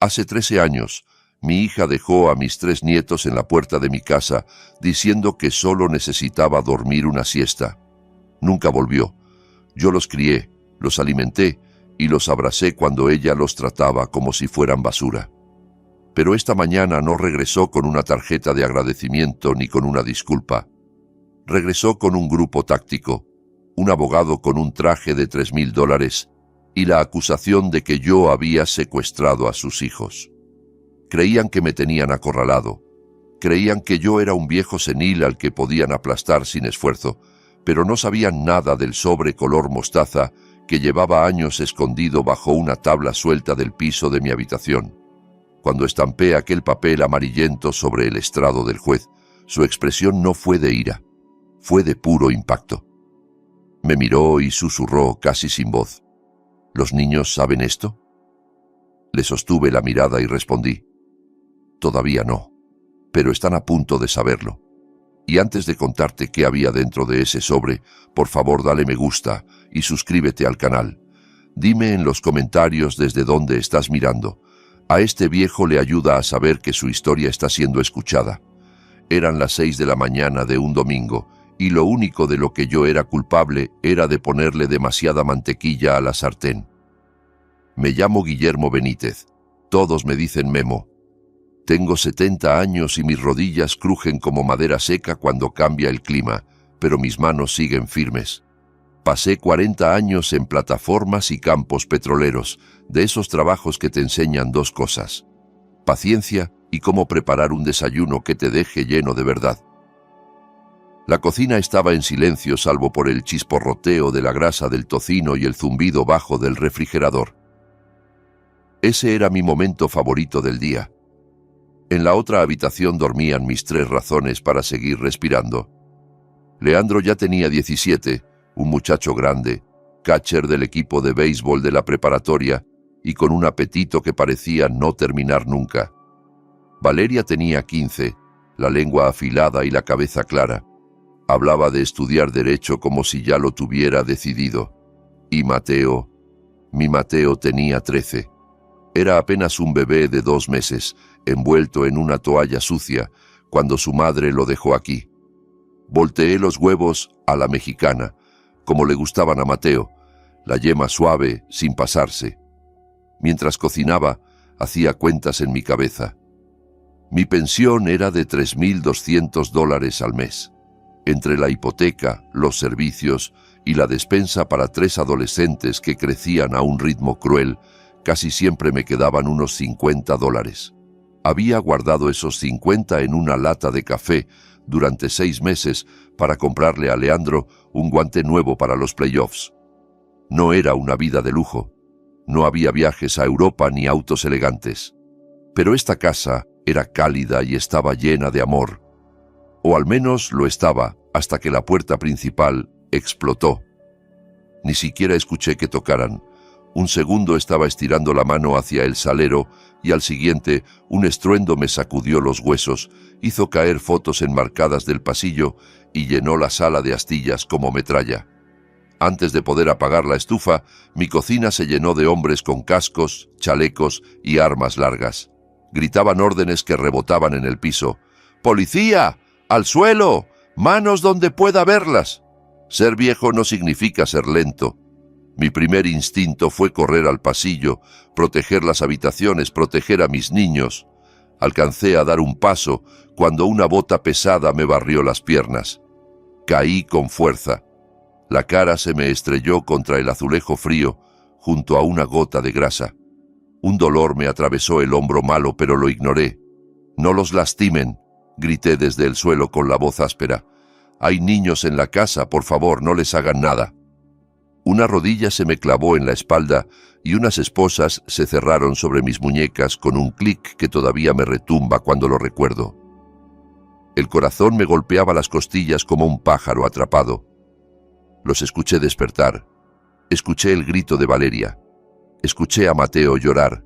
Hace 13 años, mi hija dejó a mis 3 nietos en la puerta de mi casa diciendo que solo necesitaba dormir una siesta. Nunca volvió. Yo los crié, los alimenté y los abracé cuando ella los trataba como si fueran basura. Pero esta mañana no regresó con una tarjeta de agradecimiento ni con una disculpa. Regresó con un grupo táctico, un abogado con un traje de $3,000 y la acusación de que yo había secuestrado a sus hijos. Creían que me tenían acorralado. Creían que yo era un viejo senil al que podían aplastar sin esfuerzo, pero no sabían nada del sobre color mostaza que llevaba años escondido bajo una tabla suelta del piso de mi habitación. Cuando estampé aquel papel amarillento sobre el estrado del juez, su expresión no fue de ira, fue de puro impacto. Me miró y susurró casi sin voz: ¿Los niños saben esto? Le sostuve la mirada y respondí: Todavía no, pero están a punto de saberlo. Y antes de contarte qué había dentro de ese sobre, por favor dale me gusta y suscríbete al canal. Dime en los comentarios desde dónde estás mirando. A este viejo le ayuda a saber que su historia está siendo escuchada. Eran las 6 de la mañana de un domingo, y lo único de lo que yo era culpable era de ponerle demasiada mantequilla a la sartén. Me llamo Guillermo Benítez. Todos me dicen Memo. Tengo 70 años y mis rodillas crujen como madera seca cuando cambia el clima, pero mis manos siguen firmes. Pasé 40 años en plataformas y campos petroleros, de esos trabajos que te enseñan 2 cosas: paciencia y cómo preparar un desayuno que te deje lleno de verdad. La cocina estaba en silencio salvo por el chisporroteo de la grasa del tocino y el zumbido bajo del refrigerador. Ese era mi momento favorito del día. En la otra habitación dormían mis 3 razones para seguir respirando. Leandro ya tenía 17, un muchacho grande, catcher del equipo de béisbol de la preparatoria y con un apetito que parecía no terminar nunca. Valeria tenía 15, la lengua afilada y la cabeza clara. Hablaba de estudiar derecho como si ya lo tuviera decidido. Y Mateo, mi Mateo tenía 13. Era apenas un bebé de 2 meses, envuelto en una toalla sucia, cuando su madre lo dejó aquí. Volteé los huevos a la mexicana, como le gustaban a Mateo, la yema suave, sin pasarse. Mientras cocinaba, hacía cuentas en mi cabeza. Mi pensión era de $3,200 al mes. Entre la hipoteca, los servicios y la despensa para 3 adolescentes que crecían a un ritmo cruel, casi siempre me quedaban unos $50. Había guardado esos 50 en una lata de café durante 6 meses para comprarle a Leandro un guante nuevo para los playoffs. No era una vida de lujo. No había viajes a Europa ni autos elegantes. Pero esta casa era cálida y estaba llena de amor. O al menos lo estaba hasta que la puerta principal explotó. Ni siquiera escuché que tocaran. Un segundo estaba estirando la mano hacia el salero y al siguiente un estruendo me sacudió los huesos, hizo caer fotos enmarcadas del pasillo y llenó la sala de astillas como metralla. Antes de poder apagar la estufa, mi cocina se llenó de hombres con cascos, chalecos y armas largas. Gritaban órdenes que rebotaban en el piso. ¡Policía! ¡Al suelo! ¡Manos donde pueda verlas! Ser viejo no significa ser lento. Mi primer instinto fue correr al pasillo, proteger las habitaciones, proteger a mis niños. Alcancé a dar un paso cuando una bota pesada me barrió las piernas. Caí con fuerza. La cara se me estrelló contra el azulejo frío, junto a una gota de grasa. Un dolor me atravesó el hombro malo, pero lo ignoré. «No los lastimen», grité desde el suelo con la voz áspera. «Hay niños en la casa, por favor, no les hagan nada». Una rodilla se me clavó en la espalda y unas esposas se cerraron sobre mis muñecas con un clic que todavía me retumba cuando lo recuerdo. El corazón me golpeaba las costillas como un pájaro atrapado. Los escuché despertar. Escuché el grito de Valeria. Escuché a Mateo llorar.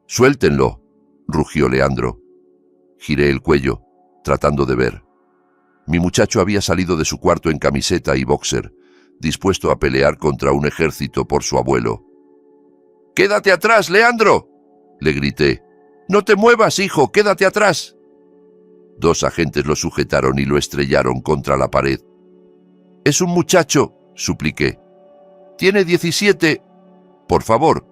«¡Suéltenlo!», rugió Leandro. Giré el cuello, tratando de ver. Mi muchacho había salido de su cuarto en camiseta y boxer, dispuesto a pelear contra un ejército por su abuelo. «¡Quédate atrás, Leandro!», Le grité. «¡No te muevas, hijo! ¡Quédate atrás!». 2 agentes lo sujetaron y lo estrellaron contra la pared. «Es un muchacho», supliqué. «Tiene 17. Por favor».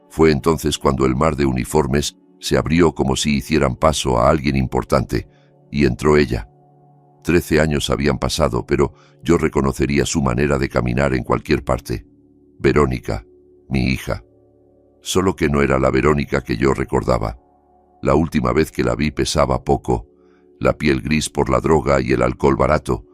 Fue entonces cuando el mar de uniformes se abrió como si hicieran paso a alguien importante, y entró ella. 13 años habían pasado, pero yo reconocería su manera de caminar en cualquier parte. Verónica, mi hija. Solo que no era la Verónica que yo recordaba. La última vez que la vi pesaba poco, la piel gris por la droga y el alcohol barato,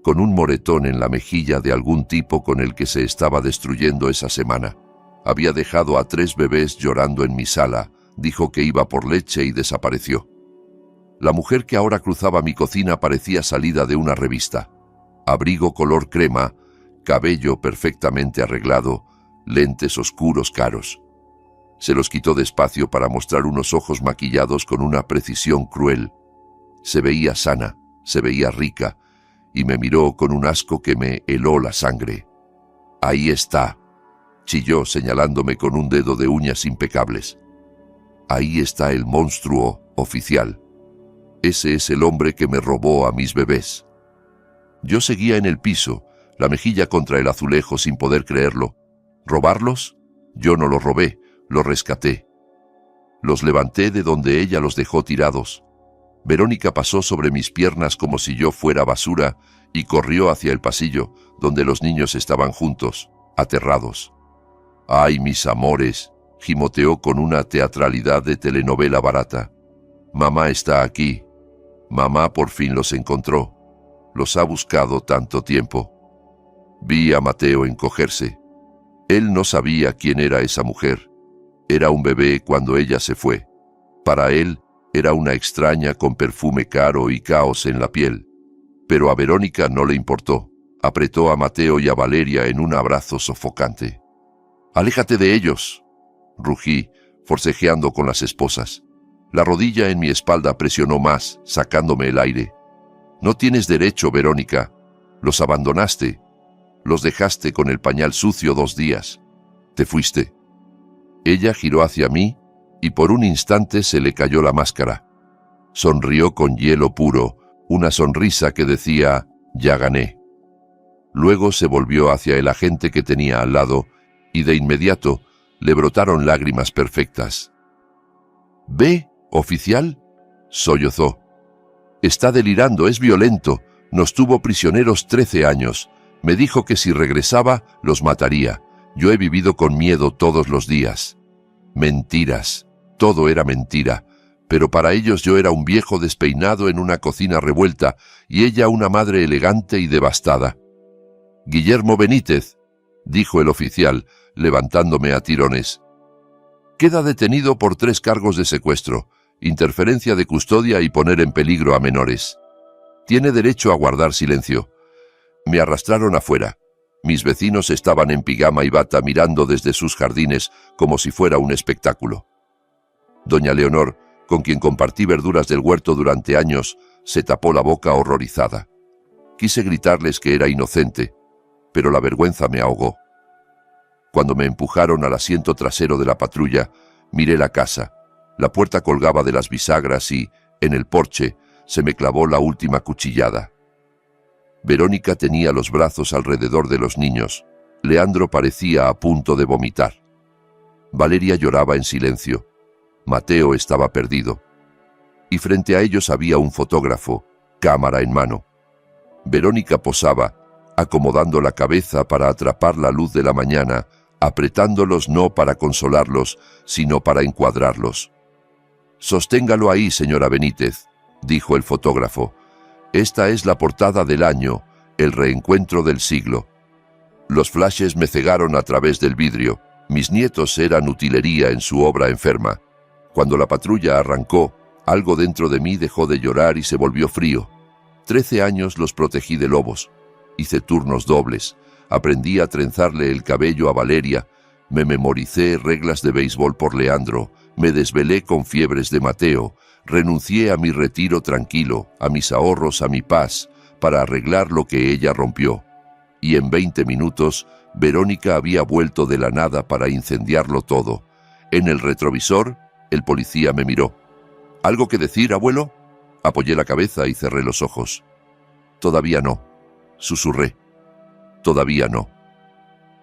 con un moretón en la mejilla de algún tipo con el que se estaba destruyendo esa semana. Había dejado a 3 bebés llorando en mi sala, dijo que iba por leche y desapareció. La mujer que ahora cruzaba mi cocina parecía salida de una revista. Abrigo color crema, cabello perfectamente arreglado, lentes oscuros caros. Se los quitó despacio para mostrar unos ojos maquillados con una precisión cruel. Se veía sana, se veía rica, y me miró con un asco que me heló la sangre. «Ahí está», chilló señalándome con un dedo de uñas impecables. «Ahí está el monstruo oficial. Ese es el hombre que me robó a mis bebés». Yo seguía en el piso, la mejilla contra el azulejo sin poder creerlo. ¿Robarlos? Yo no los robé, los rescaté. Los levanté de donde ella los dejó tirados. Verónica pasó sobre mis piernas como si yo fuera basura y corrió hacia el pasillo, donde los niños estaban juntos, aterrados. «¡Ay, mis amores!», gimoteó con una teatralidad de telenovela barata. «Mamá está aquí. Mamá por fin los encontró. Los ha buscado tanto tiempo». Vi a Mateo encogerse. Él no sabía quién era esa mujer. Era un bebé cuando ella se fue. Para él, era una extraña con perfume caro y caos en la piel. Pero a Verónica no le importó. Apretó a Mateo y a Valeria en un abrazo sofocante. «¡Aléjate de ellos!», rugí, forcejeando con las esposas. La rodilla en mi espalda presionó más, sacándome el aire. «No tienes derecho, Verónica. Los abandonaste. Los dejaste con el pañal sucio 2 días. Te fuiste». Ella giró hacia mí y por un instante se le cayó la máscara. Sonrió con hielo puro, una sonrisa que decía: «Ya gané». Luego se volvió hacia el agente que tenía al lado y de inmediato le brotaron lágrimas perfectas. «¿Ve, oficial?», sollozó. «Está delirando, es violento. Nos tuvo prisioneros 13 años. Me dijo que si regresaba, los mataría. Yo he vivido con miedo todos los días». Mentiras. Todo era mentira. Pero para ellos yo era un viejo despeinado en una cocina revuelta y ella una madre elegante y devastada. «Guillermo Benítez», dijo el oficial, levantándome a tirones. «Queda detenido por 3 cargos de secuestro, interferencia de custodia y poner en peligro a menores. Tiene derecho a guardar silencio». Me arrastraron afuera. Mis vecinos estaban en pijama y bata mirando desde sus jardines como si fuera un espectáculo. Doña Leonor, con quien compartí verduras del huerto durante años, se tapó la boca horrorizada. Quise gritarles que era inocente, pero la vergüenza me ahogó. Cuando me empujaron al asiento trasero de la patrulla, miré la casa. La puerta colgaba de las bisagras y, en el porche, se me clavó la última cuchillada. Verónica tenía los brazos alrededor de los niños. Leandro parecía a punto de vomitar. Valeria lloraba en silencio. Mateo estaba perdido. Y frente a ellos había un fotógrafo, cámara en mano. Verónica posaba, acomodando la cabeza para atrapar la luz de la mañana, apretándolos no para consolarlos, sino para encuadrarlos. «Sosténgalo ahí, señora Benítez», dijo el fotógrafo. «Esta es la portada del año, el reencuentro del siglo». Los flashes me cegaron a través del vidrio. Mis nietos eran utilería en su obra enferma. Cuando la patrulla arrancó, algo dentro de mí dejó de llorar y se volvió frío. 13 años los protegí de lobos. Hice turnos dobles. Aprendí a trenzarle el cabello a Valeria. Me memoricé reglas de béisbol por Leandro. Me desvelé con fiebres de Mateo. Renuncié a mi retiro tranquilo, a mis ahorros, a mi paz, para arreglar lo que ella rompió. Y en 20 minutos, Verónica había vuelto de la nada para incendiarlo todo. En el retrovisor, el policía me miró. ¿Algo que decir, abuelo? Apoyé la cabeza y cerré los ojos. Todavía no, susurré. Todavía no.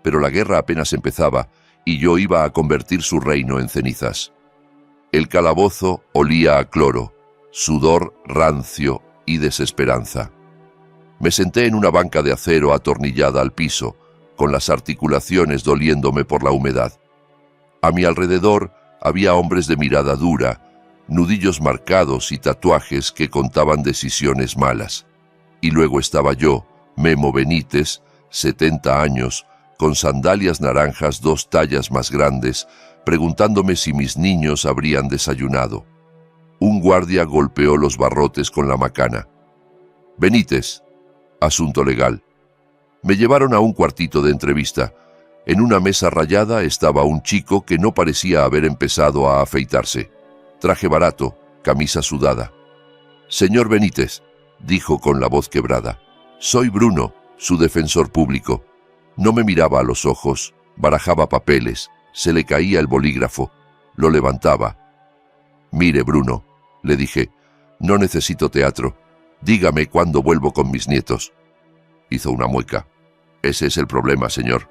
Pero la guerra apenas empezaba y yo iba a convertir su reino en cenizas. El calabozo olía a cloro, sudor rancio y desesperanza. Me senté en una banca de acero atornillada al piso, con las articulaciones doliéndome por la humedad. A mi alrededor había hombres de mirada dura, nudillos marcados y tatuajes que contaban decisiones malas. Y luego estaba yo, Memo Benítez, 70 años, con sandalias naranjas 2 tallas más grandes, preguntándome si mis niños habrían desayunado. Un guardia golpeó los barrotes con la macana. Benítez, asunto legal. Me llevaron a un cuartito de entrevista. En una mesa rayada estaba un chico que no parecía haber empezado a afeitarse. Traje barato, camisa sudada. Señor Benítez, dijo con la voz quebrada, soy Bruno, su defensor público. No me miraba a los ojos, barajaba papeles, se le caía el bolígrafo, lo levantaba. Mire, Bruno, le dije, no necesito teatro. Dígame cuándo vuelvo con mis nietos. Hizo una mueca. Ese es el problema, señor.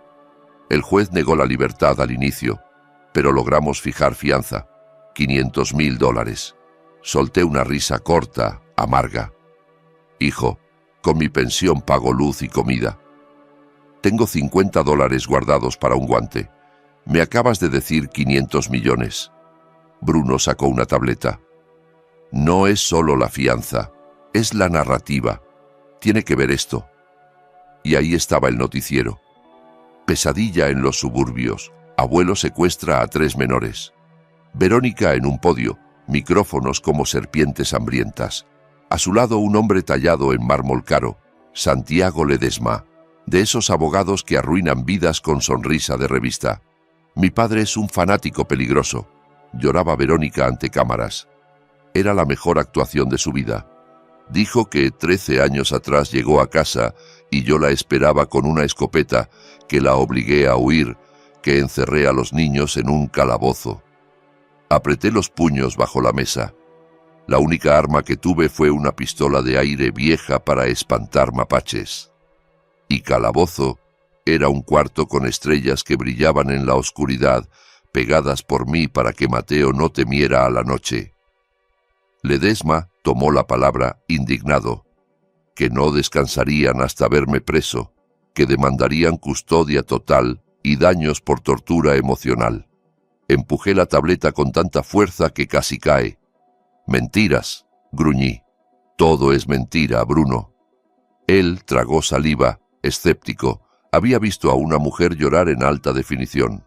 El juez negó la libertad al inicio, pero logramos fijar fianza, $500,000. Solté una risa corta, amarga. Hijo, con mi pensión pago luz y comida. Tengo $50 guardados para un guante. Me acabas de decir 500 millones. Bruno sacó una tableta. No es solo la fianza, es la narrativa. Tiene que ver esto. Y ahí estaba el noticiero. Pesadilla en los suburbios. Abuelo secuestra a 3 menores. Verónica en un podio, micrófonos como serpientes hambrientas. A su lado un hombre tallado en mármol caro, Santiago Ledesma, de esos abogados que arruinan vidas con sonrisa de revista. Mi padre es un fanático peligroso, lloraba Verónica ante cámaras. Era la mejor actuación de su vida. Dijo que 13 años atrás llegó a casa y yo la esperaba con una escopeta, que la obligué a huir, que encerré a los niños en un calabozo. Apreté los puños bajo la mesa. La única arma que tuve fue una pistola de aire vieja para espantar mapaches. Y calabozo era un cuarto con estrellas que brillaban en la oscuridad, pegadas por mí para que Mateo no temiera a la noche. Ledesma tomó la palabra indignado, que no descansarían hasta verme preso, que demandarían custodia total y daños por tortura emocional. Empujé la tableta con tanta fuerza que casi cae. Mentiras, gruñí. Todo es mentira, Bruno. Él tragó saliva, escéptico. Había visto a una mujer llorar en alta definición.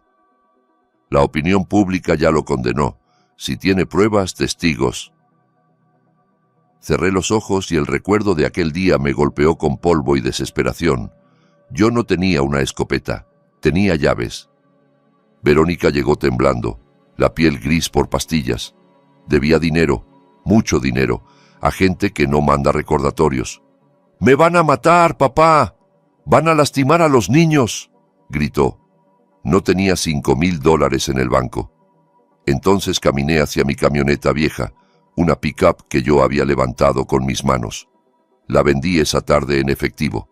La opinión pública ya lo condenó. Si tiene pruebas, testigos. Cerré los ojos y el recuerdo de aquel día me golpeó con polvo y desesperación. Yo no tenía una escopeta, tenía llaves. Verónica llegó temblando, la piel gris por pastillas. Debía dinero, mucho dinero, a gente que no manda recordatorios. «¡Me van a matar, papá! ¡Van a lastimar a los niños!», gritó. No tenía $5,000 en el banco. Entonces caminé hacia mi camioneta vieja, una pick-up que yo había levantado con mis manos. La vendí esa tarde en efectivo.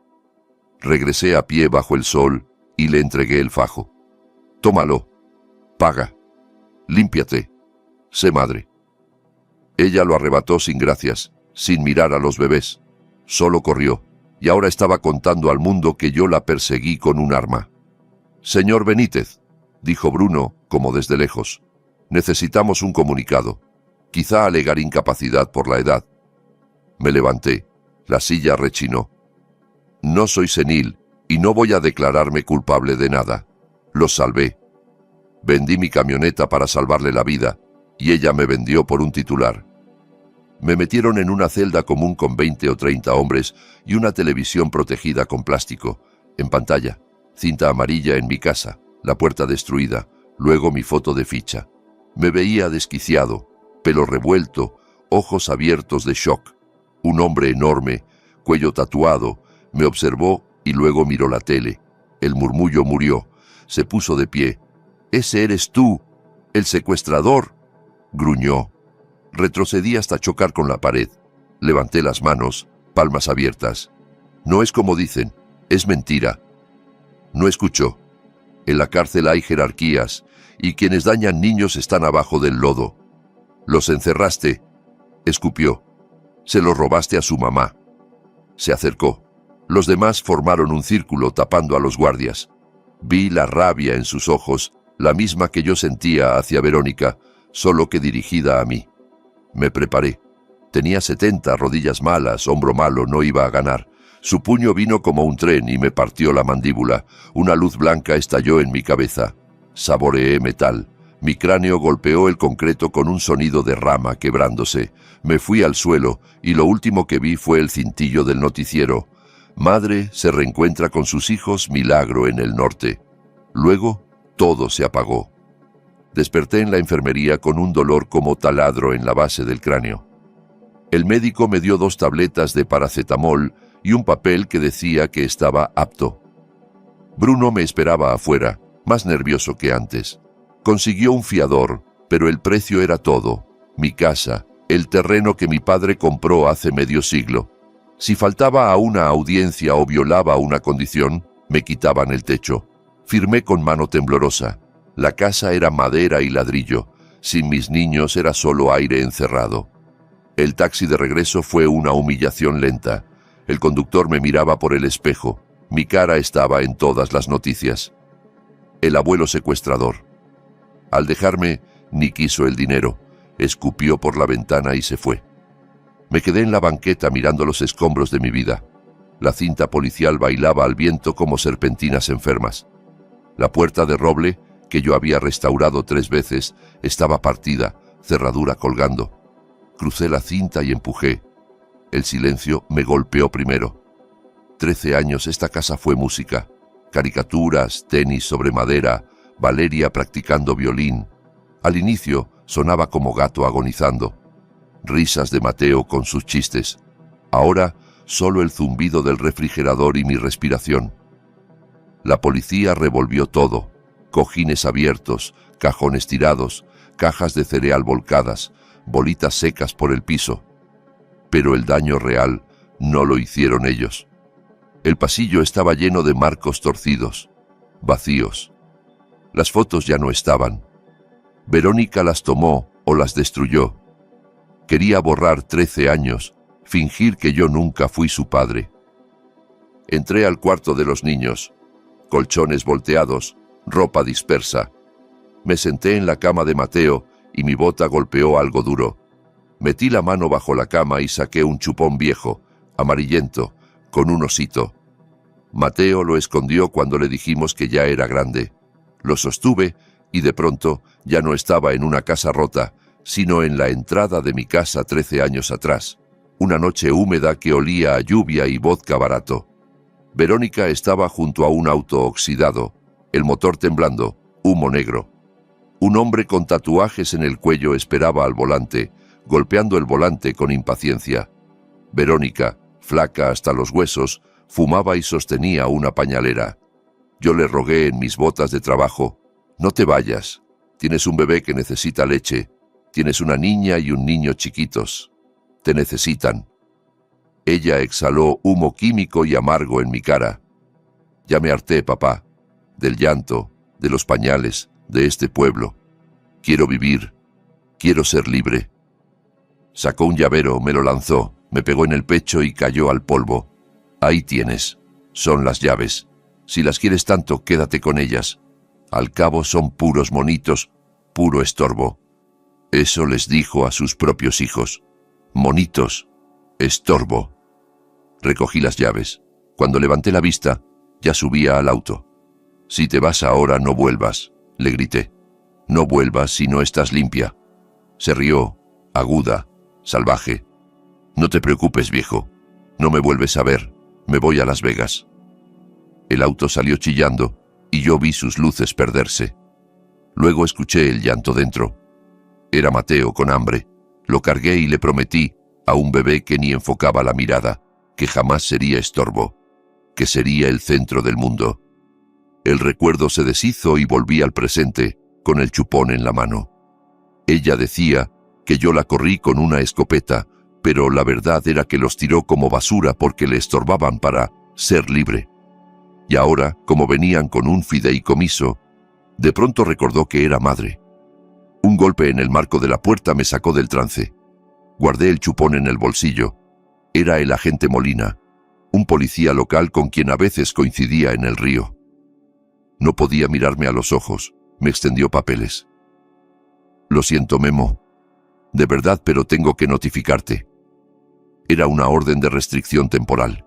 Regresé a pie bajo el sol y le entregué el fajo. «Tómalo. Paga. Límpiate. Sé madre». Ella lo arrebató sin gracias, sin mirar a los bebés. Solo corrió, y ahora estaba contando al mundo que yo la perseguí con un arma. «Señor Benítez», dijo Bruno, como desde lejos, «necesitamos un comunicado. Quizá alegar incapacidad por la edad». Me levanté. La silla rechinó. «No soy senil y no voy a declararme culpable de nada. Los salvé. Vendí mi camioneta para salvarle la vida y ella me vendió por un titular. Me metieron en una celda común con 20 o 30 hombres y una televisión protegida con plástico, en pantalla, cinta amarilla en mi casa, la puerta destruida, luego mi foto de ficha. Me veía desquiciado, pelo revuelto, ojos abiertos de shock. Un hombre enorme, cuello tatuado, me observó y luego miró la tele. El murmullo murió. Se puso de pie. «¡Ese eres tú!», El secuestrador, gruñó. Retrocedí hasta chocar con la pared. Levanté las manos, palmas abiertas. No es como dicen, es mentira. No escuchó. En la cárcel hay jerarquías, y quienes dañan niños están abajo del lodo. Los encerraste, escupió. Se los robaste a su mamá. Se acercó. Los demás formaron un círculo tapando a los guardias. Vi la rabia en sus ojos, la misma que yo sentía hacia Verónica, solo que dirigida a mí. Me preparé. Tenía 70, rodillas malas, hombro malo, no iba a ganar. Su puño vino como un tren y me partió la mandíbula. Una luz blanca estalló en mi cabeza. Saboreé metal. Mi cráneo golpeó el concreto con un sonido de rama quebrándose. Me fui al suelo y lo último que vi fue el cintillo del noticiero. Madre se reencuentra con sus hijos, milagro en el norte. Luego, todo se apagó. Desperté en la enfermería con un dolor como taladro en la base del cráneo. El médico me dio 2 tabletas de paracetamol y un papel que decía que estaba apto. Bruno me esperaba afuera, más nervioso que antes. Consiguió un fiador, pero el precio era todo. Mi casa, el terreno que mi padre compró hace medio siglo. Si faltaba a una audiencia o violaba una condición, me quitaban el techo. Firmé con mano temblorosa. La casa era madera y ladrillo. Sin mis niños era solo aire encerrado. El taxi de regreso fue una humillación lenta. El conductor me miraba por el espejo. Mi cara estaba en todas las noticias. El abuelo secuestrador. Al dejarme, ni quiso el dinero. Escupió por la ventana y se fue. Me quedé en la banqueta mirando los escombros de mi vida. La cinta policial bailaba al viento como serpentinas enfermas. La puerta de roble, que yo había restaurado 3 veces, estaba partida, cerradura colgando. Crucé la cinta y empujé. El silencio me golpeó primero. 13 años esta casa fue música. Caricaturas, tenis sobre madera, Valeria practicando violín. Al inicio sonaba como gato agonizando. Risas de Mateo con sus chistes. Ahora solo el zumbido del refrigerador y mi respiración. La policía revolvió todo. Cojines abiertos, cajones tirados, cajas de cereal volcadas, bolitas secas por el piso. Pero el daño real no lo hicieron ellos. El pasillo estaba lleno de marcos torcidos, vacíos. Las fotos ya no estaban. Verónica las tomó o las destruyó. Quería borrar 13 años, fingir que yo nunca fui su padre. Entré al cuarto de los niños. Colchones volteados, ropa dispersa. Me senté en la cama de Mateo y mi bota golpeó algo duro. Metí la mano bajo la cama y saqué un chupón viejo, amarillento, con un osito. Mateo lo escondió cuando le dijimos que ya era grande. Lo sostuve y de pronto ya no estaba en una casa rota, sino en la entrada de mi casa 13 años atrás. Una noche húmeda que olía a lluvia y vodka barato. Verónica estaba junto a un auto oxidado, el motor temblando, humo negro. Un hombre con tatuajes en el cuello esperaba al volante, golpeando el volante con impaciencia. Verónica, flaca hasta los huesos, fumaba y sostenía una pañalera. Yo le rogué en mis botas de trabajo: «No te vayas. Tienes un bebé que necesita leche. Tienes una niña y un niño chiquitos. Te necesitan». Ella exhaló humo químico y amargo en mi cara. «Ya me harté, papá, del llanto, de los pañales, de este pueblo. Quiero vivir. Quiero ser libre». Sacó un llavero, me lo lanzó, me pegó en el pecho y cayó al polvo. «Ahí tienes. Son las llaves. Si las quieres tanto, quédate con ellas. Al cabo son puros monitos, puro estorbo». Eso les dijo a sus propios hijos. Monitos, estorbo. Recogí las llaves. Cuando levanté la vista, ya subía al auto. «Si te vas ahora, no vuelvas», le grité. «No vuelvas si no estás limpia». Se rió, aguda, salvaje. «No te preocupes, viejo. No me vuelves a ver. Me voy a Las Vegas». El auto salió chillando y yo vi sus luces perderse. Luego escuché el llanto dentro. Era Mateo con hambre. Lo cargué y le prometí a un bebé que ni enfocaba la mirada, que jamás sería estorbo, que sería el centro del mundo. El recuerdo se deshizo y volví al presente, con el chupón en la mano. Ella decía que yo la corrí con una escopeta, pero la verdad era que los tiró como basura porque le estorbaban para ser libre. Y ahora, como venían con un fideicomiso, de pronto recordó que era madre. Un golpe en el marco de la puerta me sacó del trance. Guardé el chupón en el bolsillo. Era el agente Molina, un policía local con quien a veces coincidía en el río. No podía mirarme a los ojos. Me extendió papeles. Lo siento, Memo. De verdad, pero tengo que notificarte. Era una orden de restricción temporal.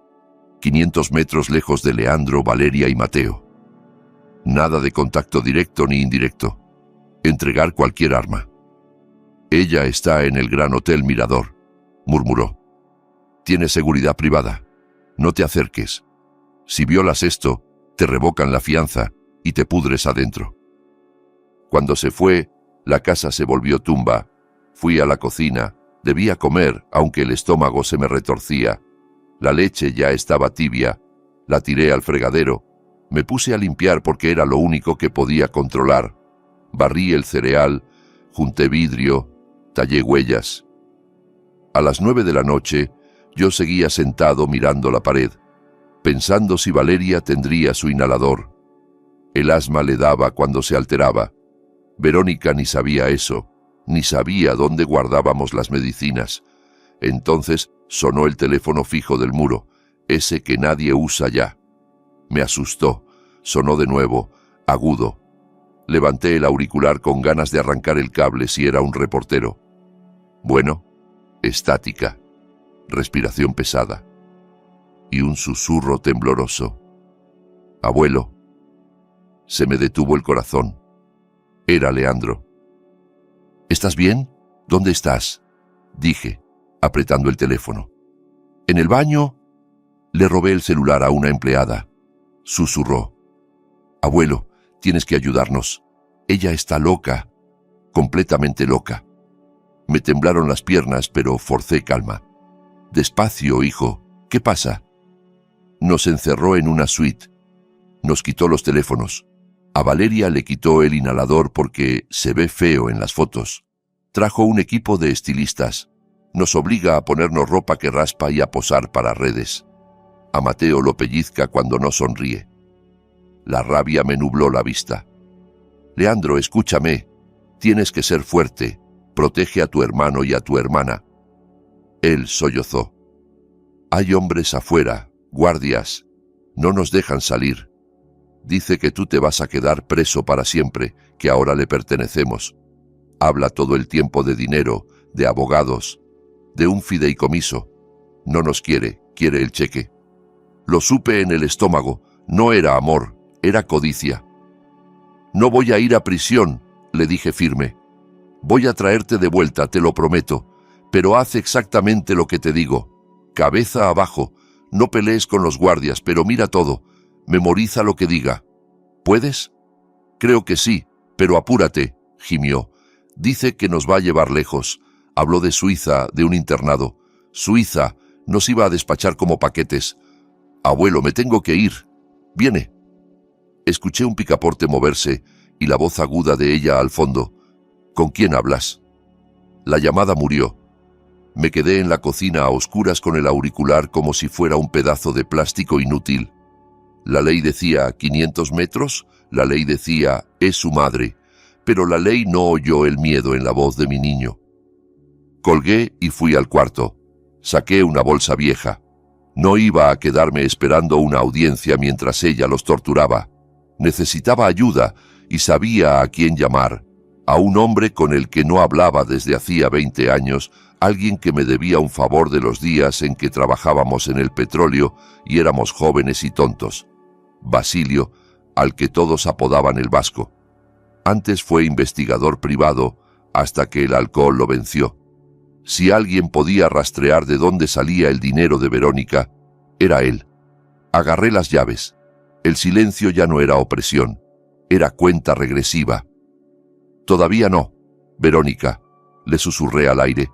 500 metros lejos de Leandro, Valeria y Mateo. Nada de contacto directo ni indirecto. Entregar cualquier arma. Ella está en el Gran Hotel Mirador, murmuró. Tiene seguridad privada. No te acerques. Si violas esto, te revocan la fianza y te pudres adentro. Cuando se fue, la casa se volvió tumba. Fui a la cocina. Debía comer, aunque el estómago se me retorcía. La leche ya estaba tibia. La tiré al fregadero. Me puse a limpiar porque era lo único que podía controlar. Barrí el cereal, junté vidrio, tallé huellas. A las 9 de la noche, yo seguía sentado mirando la pared, pensando si Valeria tendría su inhalador. El asma le daba cuando se alteraba. Verónica ni sabía eso, ni sabía dónde guardábamos las medicinas. Entonces sonó el teléfono fijo del muro, ese que nadie usa ya. Me asustó. Sonó de nuevo, agudo. Levanté el auricular con ganas de arrancar el cable si era un reportero. Bueno, estática, respiración pesada y un susurro tembloroso. Abuelo. Se me detuvo el corazón. Era Leandro. ¿Estás bien? ¿Dónde estás?, dije, apretando el teléfono. ¿En el baño? Le robé el celular a una empleada. Susurró. Abuelo, tienes que ayudarnos. Ella está loca, completamente loca. Me temblaron las piernas, pero forcé calma. Despacio, hijo. ¿Qué pasa? Nos encerró en una suite. Nos quitó los teléfonos. A Valeria le quitó el inhalador porque se ve feo en las fotos. Trajo un equipo de estilistas. Nos obliga a ponernos ropa que raspa y a posar para redes. A Mateo lo pellizca cuando no sonríe. La rabia me nubló la vista. Leandro, escúchame. Tienes que ser fuerte. Protege a tu hermano y a tu hermana. Él sollozó. Hay hombres afuera, guardias. No nos dejan salir. Dice que tú te vas a quedar preso para siempre, que ahora le pertenecemos. Habla todo el tiempo de dinero, de abogados, de un fideicomiso. No nos quiere, quiere el cheque. Lo supe en el estómago. No era amor, era codicia. No voy a ir a prisión, le dije firme. Voy a traerte de vuelta, te lo prometo, pero haz exactamente lo que te digo. Cabeza abajo, no pelees con los guardias, pero mira todo. Memoriza lo que diga. ¿Puedes? Creo que sí, pero apúrate, gimió. Dice que nos va a llevar lejos. Habló de Suiza, de un internado. Suiza, nos iba a despachar como paquetes. Abuelo, me tengo que ir. Viene. Escuché un picaporte moverse y la voz aguda de ella al fondo. ¿Con quién hablas? La llamada murió. Me quedé en la cocina a oscuras con el auricular como si fuera un pedazo de plástico inútil. La ley decía 500 metros, la ley decía es su madre, pero la ley no oyó el miedo en la voz de mi niño. Colgué y fui al cuarto. Saqué una bolsa vieja. No iba a quedarme esperando una audiencia mientras ella los torturaba. Necesitaba ayuda y sabía a quién llamar. A un hombre con el que no hablaba desde hacía 20 años, alguien que me debía un favor de los días en que trabajábamos en el petróleo y éramos jóvenes y tontos. Basilio, al que todos apodaban el Vasco. Antes fue investigador privado, hasta que el alcohol lo venció. Si alguien podía rastrear de dónde salía el dinero de Verónica, era él. Agarré las llaves. El silencio ya no era opresión, era cuenta regresiva. Todavía no, Verónica, le susurré al aire.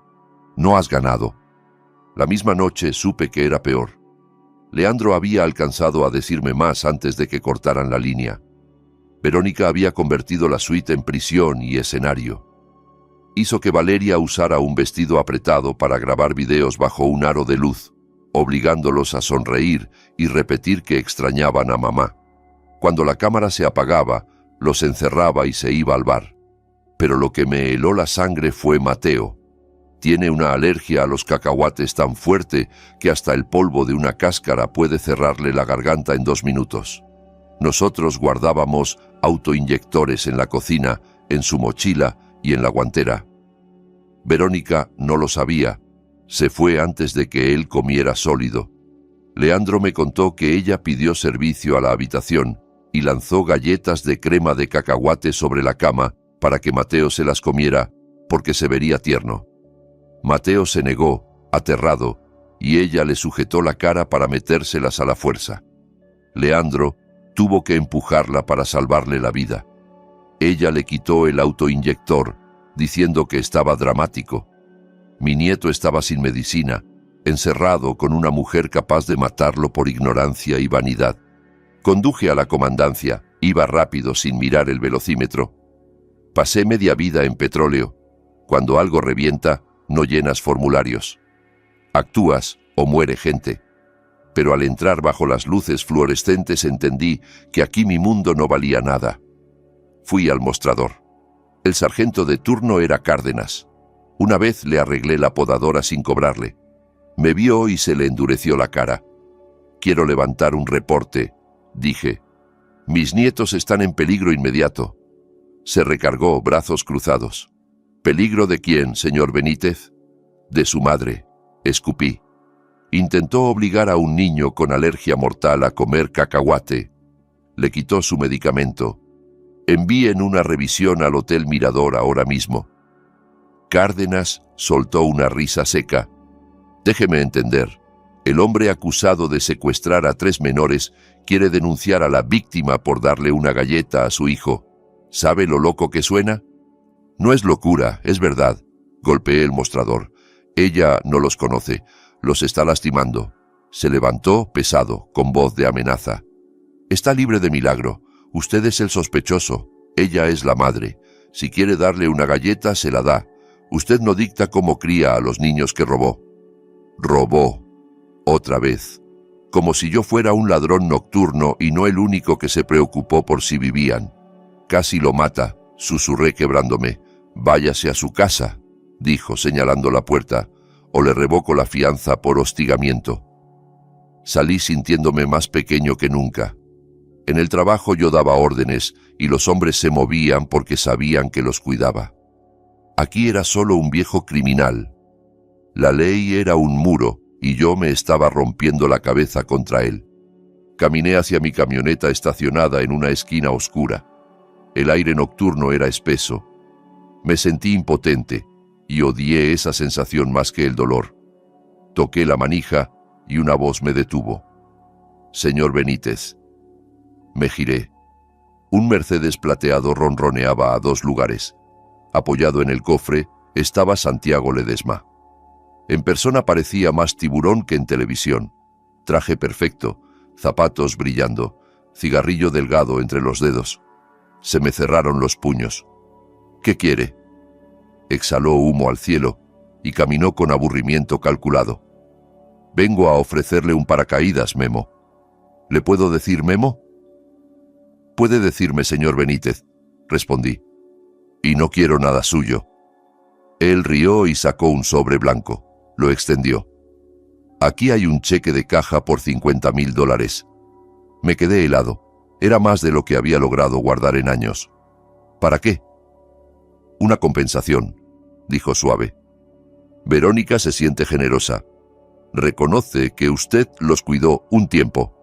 No has ganado. La misma noche supe que era peor. Leandro había alcanzado a decirme más antes de que cortaran la línea. Verónica había convertido la suite en prisión y escenario. Hizo que Valeria usara un vestido apretado para grabar videos bajo un aro de luz, obligándolos a sonreír y repetir que extrañaban a mamá. Cuando la cámara se apagaba, los encerraba y se iba al bar. Pero lo que me heló la sangre fue Mateo. Tiene una alergia a los cacahuates tan fuerte que hasta el polvo de una cáscara puede cerrarle la garganta en 2 minutos. Nosotros guardábamos autoinyectores en la cocina, en su mochila y en la guantera. Verónica no lo sabía. Se fue antes de que él comiera sólido. Leandro me contó que ella pidió servicio a la habitación y lanzó galletas de crema de cacahuate sobre la cama para que Mateo se las comiera porque se vería tierno. Mateo se negó, aterrado, y ella le sujetó la cara para metérselas a la fuerza. Leandro tuvo que empujarla para salvarle la vida. Ella le quitó el autoinyector, diciendo que estaba dramático. Mi nieto estaba sin medicina, encerrado con una mujer capaz de matarlo por ignorancia y vanidad. Conduje a la comandancia, iba rápido sin mirar el velocímetro. Pasé media vida en petróleo. Cuando algo revienta, no llenas formularios. Actúas o muere gente. Pero al entrar bajo las luces fluorescentes entendí que aquí mi mundo no valía nada. Fui al mostrador. El sargento de turno era Cárdenas. Una vez le arreglé la podadora sin cobrarle. Me vio y se le endureció la cara. «Quiero levantar un reporte», dije. «Mis nietos están en peligro inmediato». Se recargó, brazos cruzados. «¿Peligro de quién, señor Benítez?» «De su madre», escupí. Intentó obligar a un niño con alergia mortal a comer cacahuate. Le quitó su medicamento. «Envíen una revisión al Hotel Mirador ahora mismo». Cárdenas soltó una risa seca. «Déjeme entender. El hombre acusado de secuestrar a 3 menores quiere denunciar a la víctima por darle una galleta a su hijo. ¿Sabe lo loco que suena?» «No es locura, es verdad». Golpeé el mostrador. «Ella no los conoce. Los está lastimando». Se levantó, pesado, con voz de amenaza. «Está libre de milagro. Usted es el sospechoso. Ella es la madre. Si quiere darle una galleta, se la da. Usted no dicta cómo cría a los niños que robó». «Robó. Otra vez. Como si yo fuera un ladrón nocturno y no el único que se preocupó por si vivían. Casi lo mata», susurré quebrándome. «Váyase a su casa», dijo señalando la puerta, «o le revoco la fianza por hostigamiento». Salí sintiéndome más pequeño que nunca. En el trabajo yo daba órdenes y los hombres se movían porque sabían que los cuidaba. Aquí era solo un viejo criminal. La ley era un muro y yo me estaba rompiendo la cabeza contra él. Caminé hacia mi camioneta estacionada en una esquina oscura. El aire nocturno era espeso. Me sentí impotente y odié esa sensación más que el dolor. Toqué la manija y una voz me detuvo. «Señor Benítez». Me giré. Un Mercedes plateado ronroneaba a 2 lugares. Apoyado en el cofre estaba Santiago Ledesma. En persona parecía más tiburón que en televisión. Traje perfecto, zapatos brillando, cigarrillo delgado entre los dedos. Se me cerraron los puños. «¿Qué quiere?» Exhaló humo al cielo y caminó con aburrimiento calculado. «Vengo a ofrecerle un paracaídas, Memo». «¿Le puedo decir Memo?» «Puede decirme, señor Benítez», respondí. «Y no quiero nada suyo». Él rió y sacó un sobre blanco. Lo extendió. «Aquí hay un cheque de caja por $50,000. Me quedé helado. Era más de lo que había logrado guardar en años. «¿Para qué?» «Una compensación», dijo suave. «Verónica se siente generosa. Reconoce que usted los cuidó un tiempo.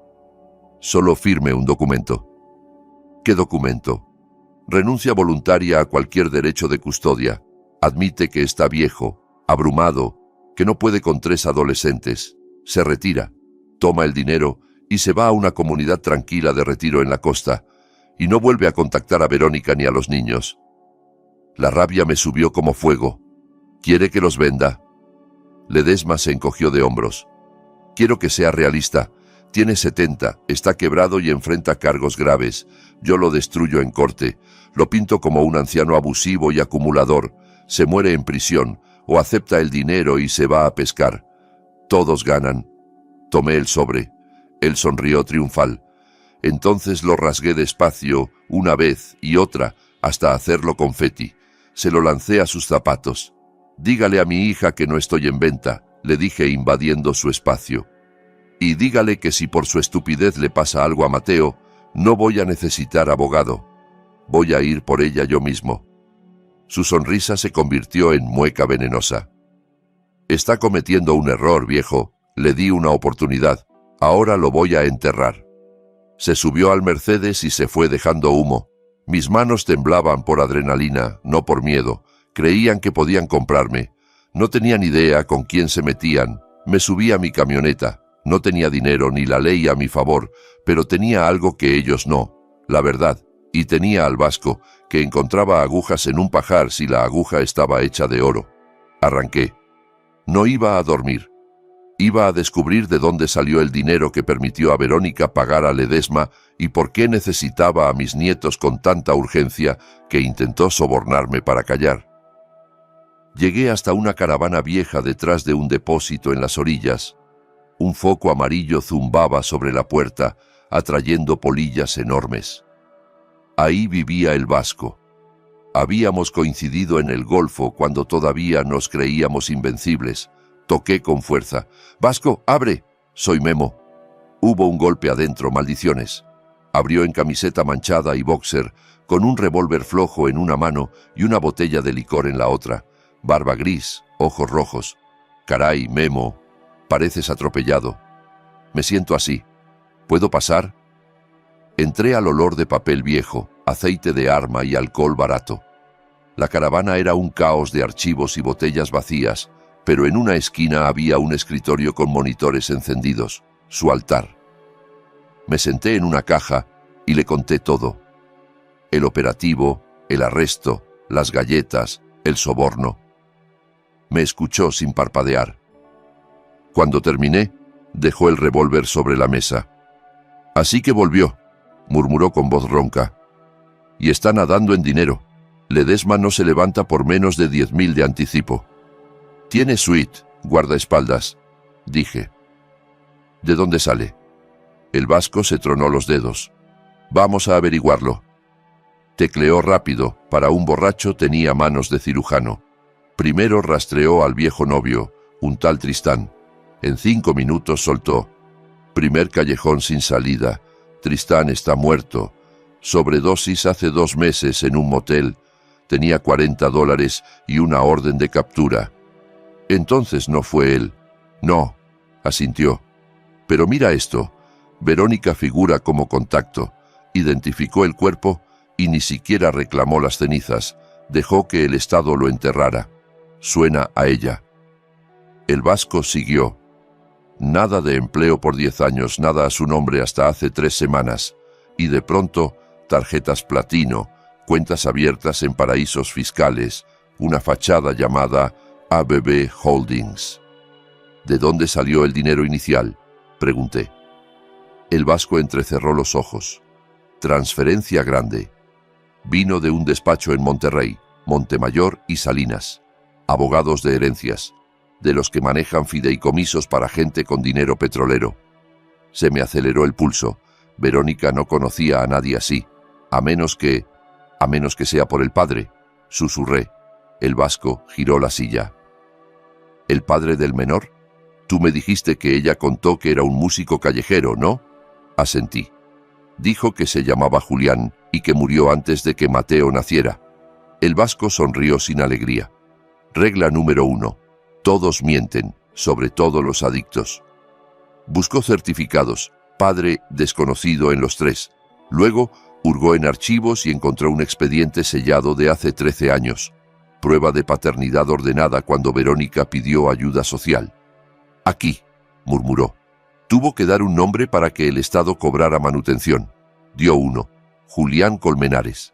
Solo firme un documento». «¿Qué documento?» «Renuncia voluntaria a cualquier derecho de custodia. Admite que está viejo, abrumado, que no puede con 3 adolescentes. Se retira, toma el dinero y se va a una comunidad tranquila de retiro en la costa, y no vuelve a contactar a Verónica ni a los niños». La rabia me subió como fuego. «¿Quiere que los venda?» Ledesma se encogió de hombros. «Quiero que sea realista. Tiene 70, está quebrado y enfrenta cargos graves. Yo lo destruyo en corte. Lo pinto como un anciano abusivo y acumulador. Se muere en prisión o acepta el dinero y se va a pescar. Todos ganan. Tomé el sobre. Él sonrió triunfal. Entonces lo rasgué despacio, una vez y otra, hasta hacerlo confeti. Se lo lancé a sus zapatos. «Dígale a mi hija que no estoy en venta», le dije invadiendo su espacio. «Y dígale que si por su estupidez le pasa algo a Mateo, no voy a necesitar abogado. Voy a ir por ella yo mismo». Su sonrisa se convirtió en mueca venenosa. «Está cometiendo un error, viejo. Le di una oportunidad. Ahora lo voy a enterrar». Se subió al Mercedes y se fue dejando humo. Mis manos temblaban por adrenalina, no por miedo. Creían que podían comprarme. No tenían idea con quién se metían. Me subí a mi camioneta. No tenía dinero ni la ley a mi favor, pero tenía algo que ellos no, la verdad. Y tenía al vasco, que encontraba agujas en un pajar si la aguja estaba hecha de oro. Arranqué. No iba a dormir. Iba a descubrir de dónde salió el dinero que permitió a Verónica pagar a Ledesma y por qué necesitaba a mis nietos con tanta urgencia que intentó sobornarme para callar. Llegué hasta una caravana vieja detrás de un depósito en las orillas. Un foco amarillo zumbaba sobre la puerta, atrayendo polillas enormes. Ahí vivía el vasco. Habíamos coincidido en el Golfo cuando todavía nos creíamos invencibles. Toqué con fuerza. «Vasco, abre». «Soy Memo». Hubo un golpe adentro, maldiciones. Abrió en camiseta manchada y boxer, con un revólver flojo en una mano y una botella de licor en la otra. Barba gris, ojos rojos. «Caray, Memo, pareces atropellado». «Me siento así. ¿Puedo pasar?» Entré al olor de papel viejo, aceite de arma y alcohol barato. La caravana era un caos de archivos y botellas vacías, pero en una esquina había un escritorio con monitores encendidos, su altar. Me senté en una caja y le conté todo. El operativo, el arresto, las galletas, el soborno. Me escuchó sin parpadear. Cuando terminé, dejó el revólver sobre la mesa. «Así que volvió», murmuró con voz ronca. «Y está nadando en dinero. Ledesma no se levanta por menos de 10.000 de anticipo». «Tiene suite, guardaespaldas», dije. «¿De dónde sale?» El vasco se tronó los dedos. «Vamos a averiguarlo». Tecleó rápido. Para un borracho tenía manos de cirujano. Primero rastreó al viejo novio, un tal Tristán. En 5 minutos soltó. «Primer callejón sin salida. Tristán está muerto. Sobredosis hace 2 meses en un motel. Tenía $40 y una orden de captura». «Entonces no fue él». «No», asintió. «Pero mira esto. Verónica figura como contacto. Identificó el cuerpo y ni siquiera reclamó las cenizas. Dejó que el Estado lo enterrara. Suena a ella». El vasco siguió. «Nada de empleo por 10 años, nada a su nombre hasta hace 3 semanas. Y de pronto, tarjetas platino, cuentas abiertas en paraísos fiscales, una fachada llamada ABB Holdings». «¿De dónde salió el dinero inicial?», pregunté. El vasco entrecerró los ojos. «Transferencia grande. Vino de un despacho en Monterrey, Montemayor y Salinas. Abogados de herencias, de los que manejan fideicomisos para gente con dinero petrolero». Se me aceleró el pulso. Verónica no conocía a nadie así, a menos que sea por el padre, susurré. El vasco giró la silla. «¿El padre del menor? Tú me dijiste que ella contó que era un músico callejero, ¿no?». Asentí. «Dijo que se llamaba Julián y que murió antes de que Mateo naciera». El vasco sonrió sin alegría. «Regla número 1. Todos mienten, sobre todo los adictos». Buscó certificados, padre desconocido en los 3. Luego hurgó en archivos y encontró un expediente sellado de hace 13 años. Prueba de paternidad ordenada cuando Verónica pidió ayuda social. «Aquí», murmuró. Tuvo que dar un nombre para que el Estado cobrara manutención. Dio uno: Julián Colmenares.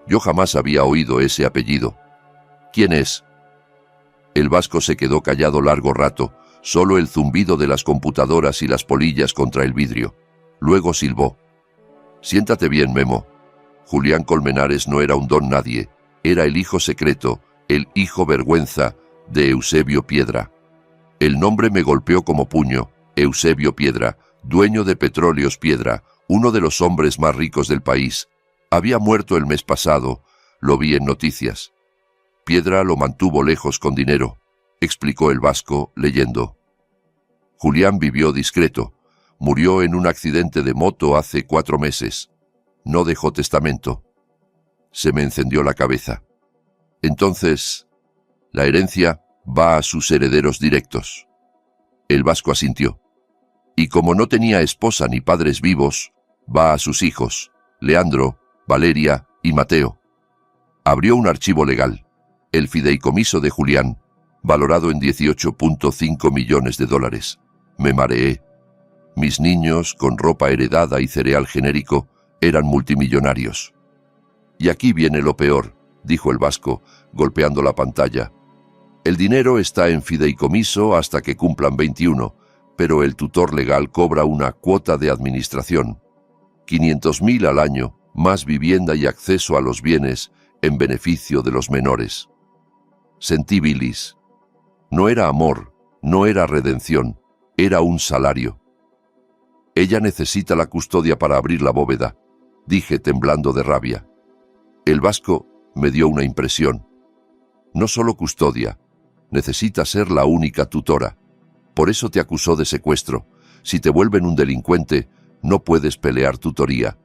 Yo jamás había oído ese apellido. «¿Quién es?». El vasco se quedó callado largo rato, solo el zumbido de las computadoras y las polillas contra el vidrio. Luego silbó. «Siéntate bien, Memo». Julián Colmenares no era un don nadie, era el hijo secreto, el hijo vergüenza de Eusebio Piedra. El nombre me golpeó como puño. Eusebio Piedra, dueño de Petróleos Piedra, uno de los hombres más ricos del país. Había muerto el mes pasado, lo vi en noticias. Piedra lo mantuvo lejos con dinero, explicó el vasco, leyendo. Julián vivió discreto. Murió en un accidente de moto hace 4 meses. No dejó testamento. Se me encendió la cabeza. Entonces, la herencia va a sus herederos directos. El vasco asintió. Y como no tenía esposa ni padres vivos, va a sus hijos, Leandro, Valeria y Mateo. Abrió un archivo legal, el fideicomiso de Julián, valorado en $18.5 millones. Me mareé. Mis niños, con ropa heredada y cereal genérico, eran multimillonarios. Y aquí viene lo peor, dijo el vasco, golpeando la pantalla. El dinero está en fideicomiso hasta que cumplan 21, pero el tutor legal cobra una cuota de administración. 500.000 al año, más vivienda y acceso a los bienes en beneficio de los menores. Sentí bilis. No era amor, no era redención, era un salario. Ella necesita la custodia para abrir la bóveda, dije temblando de rabia. El vasco me dio una impresión. No solo custodia, necesita ser la única tutora. Por eso te acusó de secuestro. Si te vuelven un delincuente, no puedes pelear tutoría.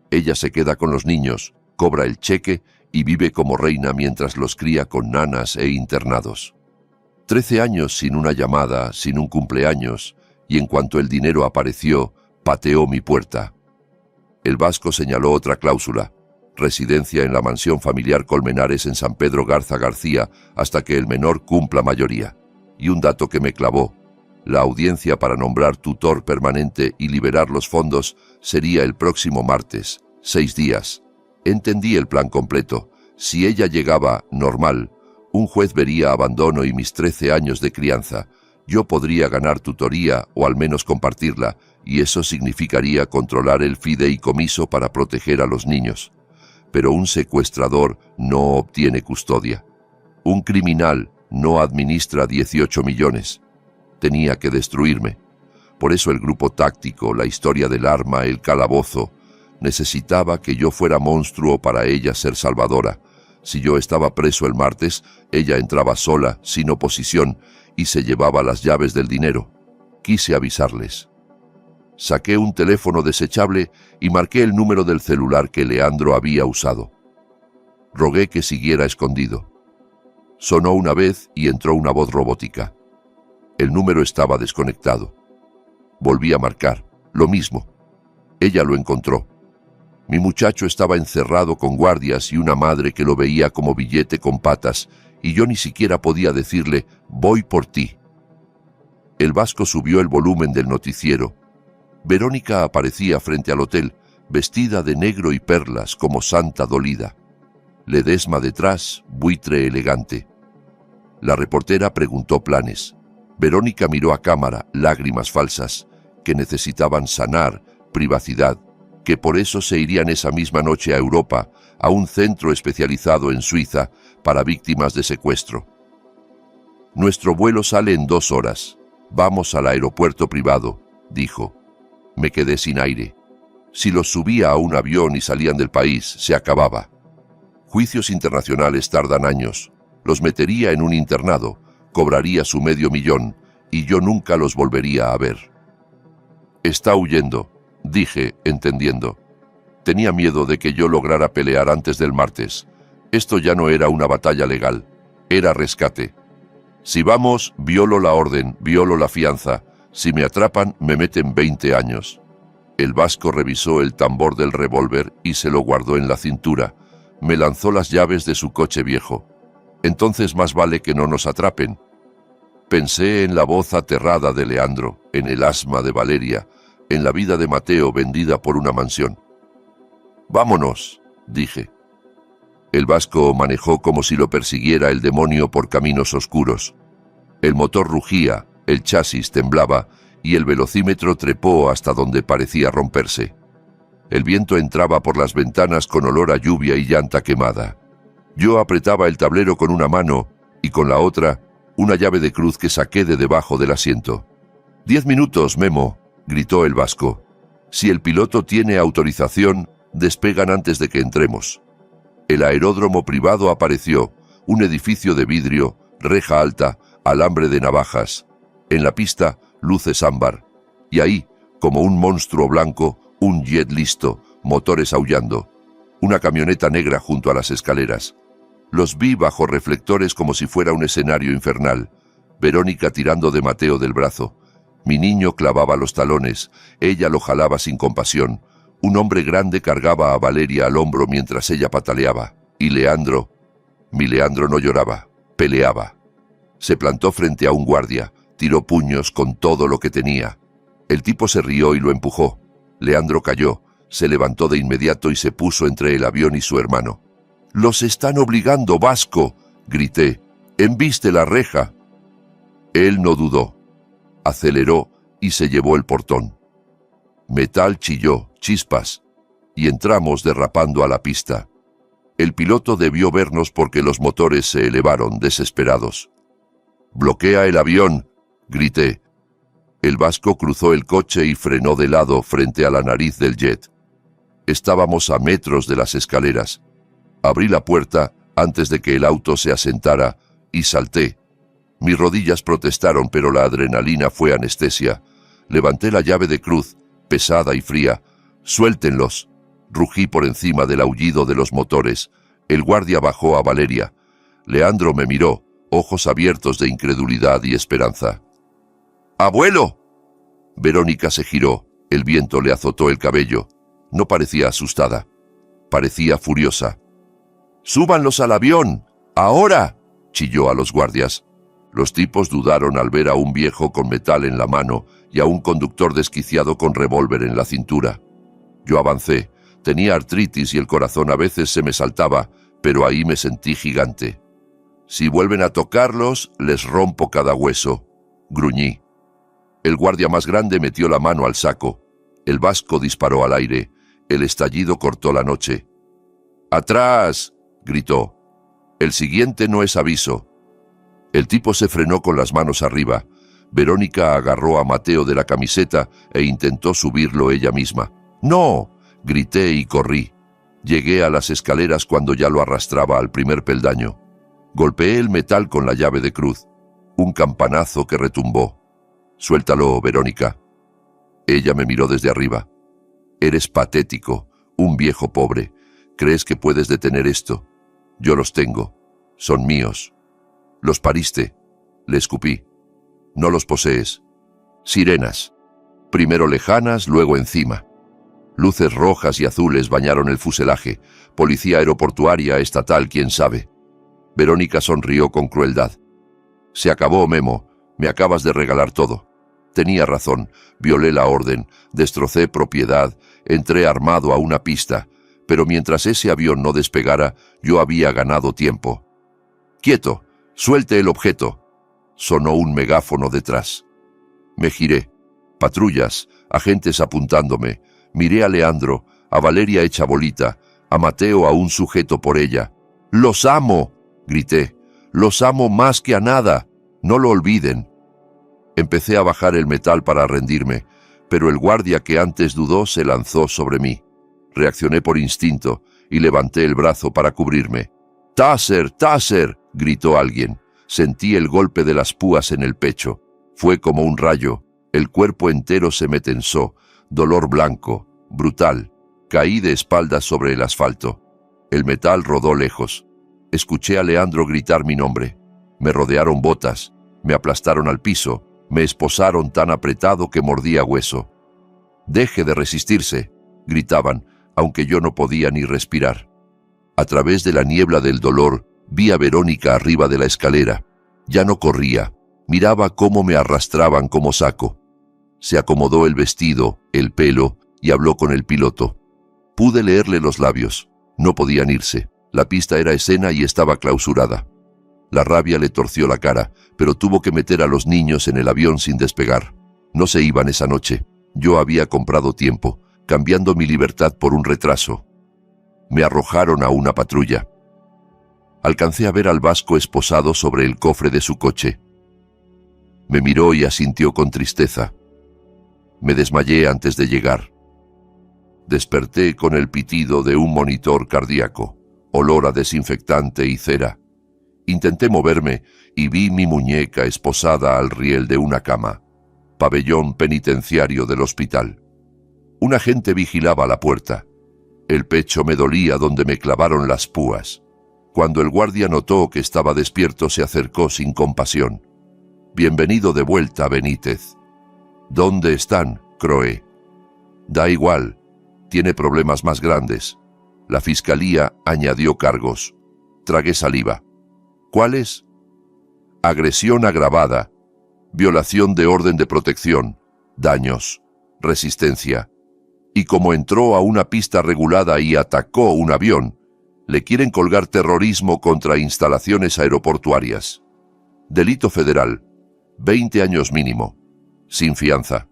Ella se queda con los niños, cobra el cheque y vive como reina mientras los cría con nanas e internados. 13 años sin una llamada, sin un cumpleaños, y en cuanto el dinero apareció, pateó mi puerta. El vasco señaló otra cláusula: residencia en la mansión familiar Colmenares en San Pedro Garza García hasta que el menor cumpla mayoría. Y un dato que me clavó: la audiencia para nombrar tutor permanente y liberar los fondos sería el próximo martes, 6 días. Entendí el plan completo. Si ella llegaba normal, un juez vería abandono y mis 13 años de crianza. Yo podría ganar tutoría o al menos compartirla, y eso significaría controlar el fideicomiso para proteger a los niños. Pero un secuestrador no obtiene custodia. Un criminal no administra 18 millones. Tenía que destruirme. Por eso el grupo táctico, la historia del arma, el calabozo, necesitaba que yo fuera monstruo para ella ser salvadora. Si yo estaba preso el martes, ella entraba sola, sin oposición, y se llevaba las llaves del dinero. Quise avisarles. Saqué un teléfono desechable y marqué el número del celular que Leandro había usado. Rogué que siguiera escondido. Sonó una vez y entró una voz robótica. El número estaba desconectado. Volví a marcar. Lo mismo. Ella lo encontró. Mi muchacho estaba encerrado con guardias y una madre que lo veía como billete con patas, y yo ni siquiera podía decirle: voy por ti. El vasco subió el volumen del noticiero. Verónica aparecía frente al hotel, vestida de negro y perlas como santa dolida. Ledesma detrás, buitre elegante. La reportera preguntó planes. Verónica miró a cámara, lágrimas falsas, que necesitaban sanar, privacidad, que por eso se irían esa misma noche a Europa, a un centro especializado en Suiza para víctimas de secuestro. Nuestro vuelo sale en 2 horas. Vamos al aeropuerto privado, dijo. Me quedé sin aire. Si los subía a un avión y salían del país, se acababa. Juicios internacionales tardan años. Los metería en un internado, cobraría su $500,000 y yo nunca los volvería a ver. Está huyendo, dije, entendiendo. Tenía miedo de que yo lograra pelear antes del martes. Esto ya no era una batalla legal, era rescate. Si vamos, violo la orden, violo la fianza. Si me atrapan, me meten 20 años. El vasco revisó el tambor del revólver y se lo guardó en la cintura. Me lanzó las llaves de su coche viejo. Entonces más vale que no nos atrapen. Pensé en la voz aterrada de Leandro, en el asma de Valeria, en la vida de Mateo vendida por una mansión. «Vámonos», dije. El vasco manejó como si lo persiguiera el demonio por caminos oscuros. El motor rugía, El chasis temblaba y el velocímetro trepó hasta donde parecía romperse. El viento entraba por las ventanas con olor a lluvia y llanta quemada. Yo apretaba el tablero con una mano y con la otra una llave de cruz que saqué de debajo del asiento. «10 minutos, Memo», gritó el vasco. «Si el piloto tiene autorización, despegan antes de que entremos». El aeródromo privado apareció, un edificio de vidrio, reja alta, alambre de navajas. En la pista, luces ámbar. Y ahí, como un monstruo blanco, un jet listo, motores aullando. Una camioneta negra junto a las escaleras. Los vi bajo reflectores como si fuera un escenario infernal. Verónica tirando de Mateo del brazo. Mi niño clavaba los talones, ella lo jalaba sin compasión. Un hombre grande cargaba a Valeria al hombro mientras ella pataleaba. Y Leandro, mi Leandro no lloraba, peleaba. Se plantó frente a un guardia, tiró puños con todo lo que tenía. El tipo se rió y lo empujó. Leandro cayó, se levantó de inmediato y se puso entre el avión y su hermano. «¡Los están obligando, Vasco!», grité. «¡Embiste la reja!». Él no dudó. Aceleró y se llevó el portón. Metal chilló, chispas, y entramos derrapando a la pista. El piloto debió vernos porque los motores se elevaron desesperados. «¡Bloquea el avión!», grité. El vasco cruzó el coche y frenó de lado frente a la nariz del jet. Estábamos a metros de las escaleras. Abrí la puerta antes de que el auto se asentara y salté. Mis rodillas protestaron, pero la adrenalina fue anestesia. Levanté la llave de cruz, pesada y fría. «¡Suéltenlos!», rugí por encima del aullido de los motores. El guardia bajó a Valeria. Leandro me miró, ojos abiertos de incredulidad y esperanza. «¡Abuelo!». Verónica se giró. El viento le azotó el cabello. No parecía asustada. Parecía furiosa. «¡Súbanlos al avión! ¡Ahora!», chilló a los guardias. Los tipos dudaron al ver a un viejo con metal en la mano y a un conductor desquiciado con revólver en la cintura. Yo avancé. Tenía artritis y el corazón a veces se me saltaba, pero ahí me sentí gigante. «Si vuelven a tocarlos, les rompo cada hueso», gruñí. El guardia más grande metió la mano al saco. El vasco disparó al aire. El estallido cortó la noche. «¡Atrás!», gritó. «El siguiente no es aviso». El tipo se frenó con las manos arriba. Verónica agarró a Mateo de la camiseta e intentó subirlo ella misma. «¡No!», grité y corrí. Llegué a las escaleras cuando ya lo arrastraba al primer peldaño. Golpeé el metal con la llave de cruz. Un campanazo que retumbó. «Suéltalo, Verónica». Ella me miró desde arriba. «Eres patético, un viejo pobre. ¿Crees que puedes detener esto? Yo los tengo. Son míos». «Los pariste», le escupí. «No los posees. Sirenas. Primero lejanas, luego encima». Luces rojas y azules bañaron el fuselaje. Policía aeroportuaria, estatal, quién sabe. Verónica sonrió con crueldad. «Se acabó, Memo. Me acabas de regalar todo». Tenía razón. Violé la orden, destrocé propiedad, entré armado a una pista. Pero mientras ese avión no despegara, yo había ganado tiempo. «¡Quieto! ¡Suelte el objeto!», sonó un megáfono detrás. Me giré. Patrullas, agentes apuntándome. Miré a Leandro, a Valeria hecha bolita, a Mateo aún sujeto por ella. «¡Los amo!», grité. «¡Los amo más que a nada! No lo olviden». Empecé a bajar el metal para rendirme, pero el guardia que antes dudó se lanzó sobre mí. Reaccioné por instinto y levanté el brazo para cubrirme. «¡Taser! ¡Taser!», gritó alguien. Sentí el golpe de las púas en el pecho. Fue como un rayo. El cuerpo entero se me tensó. Dolor blanco, brutal. Caí de espaldas sobre el asfalto. El metal rodó lejos. Escuché a Leandro gritar mi nombre. Me rodearon botas. Me aplastaron al piso. Me esposaron tan apretado que mordía hueso. «Deje de resistirse», gritaban, aunque yo no podía ni respirar. A través de la niebla del dolor, vi a Verónica arriba de la escalera. Ya no corría. Miraba cómo me arrastraban como saco. Se acomodó el vestido, el pelo, y habló con el piloto. Pude leerle los labios. No podían irse. La pista era escena y estaba clausurada. La rabia le torció la cara, pero tuvo que meter a los niños en el avión sin despegar. No se iban esa noche. Yo había comprado tiempo, cambiando mi libertad por un retraso. Me arrojaron a una patrulla. Alcancé a ver al vasco esposado sobre el cofre de su coche. Me miró y asintió con tristeza. Me desmayé antes de llegar. Desperté con el pitido de un monitor cardíaco, olor a desinfectante y cera. Intenté moverme y vi mi muñeca esposada al riel de una cama. Pabellón penitenciario del hospital. Un agente vigilaba la puerta. El pecho me dolía donde me clavaron las púas. Cuando el guardia notó que estaba despierto, se acercó sin compasión. «Bienvenido de vuelta, Benítez». «¿Dónde están?», croé. «Da igual, tiene problemas más grandes». La fiscalía añadió cargos. Tragué saliva. ¿Cuáles? Agresión agravada, violación de orden de protección, daños, resistencia. Y como entró a una pista regulada y atacó un avión, le quieren colgar terrorismo contra instalaciones aeroportuarias. Delito federal, 20 años mínimo, sin fianza.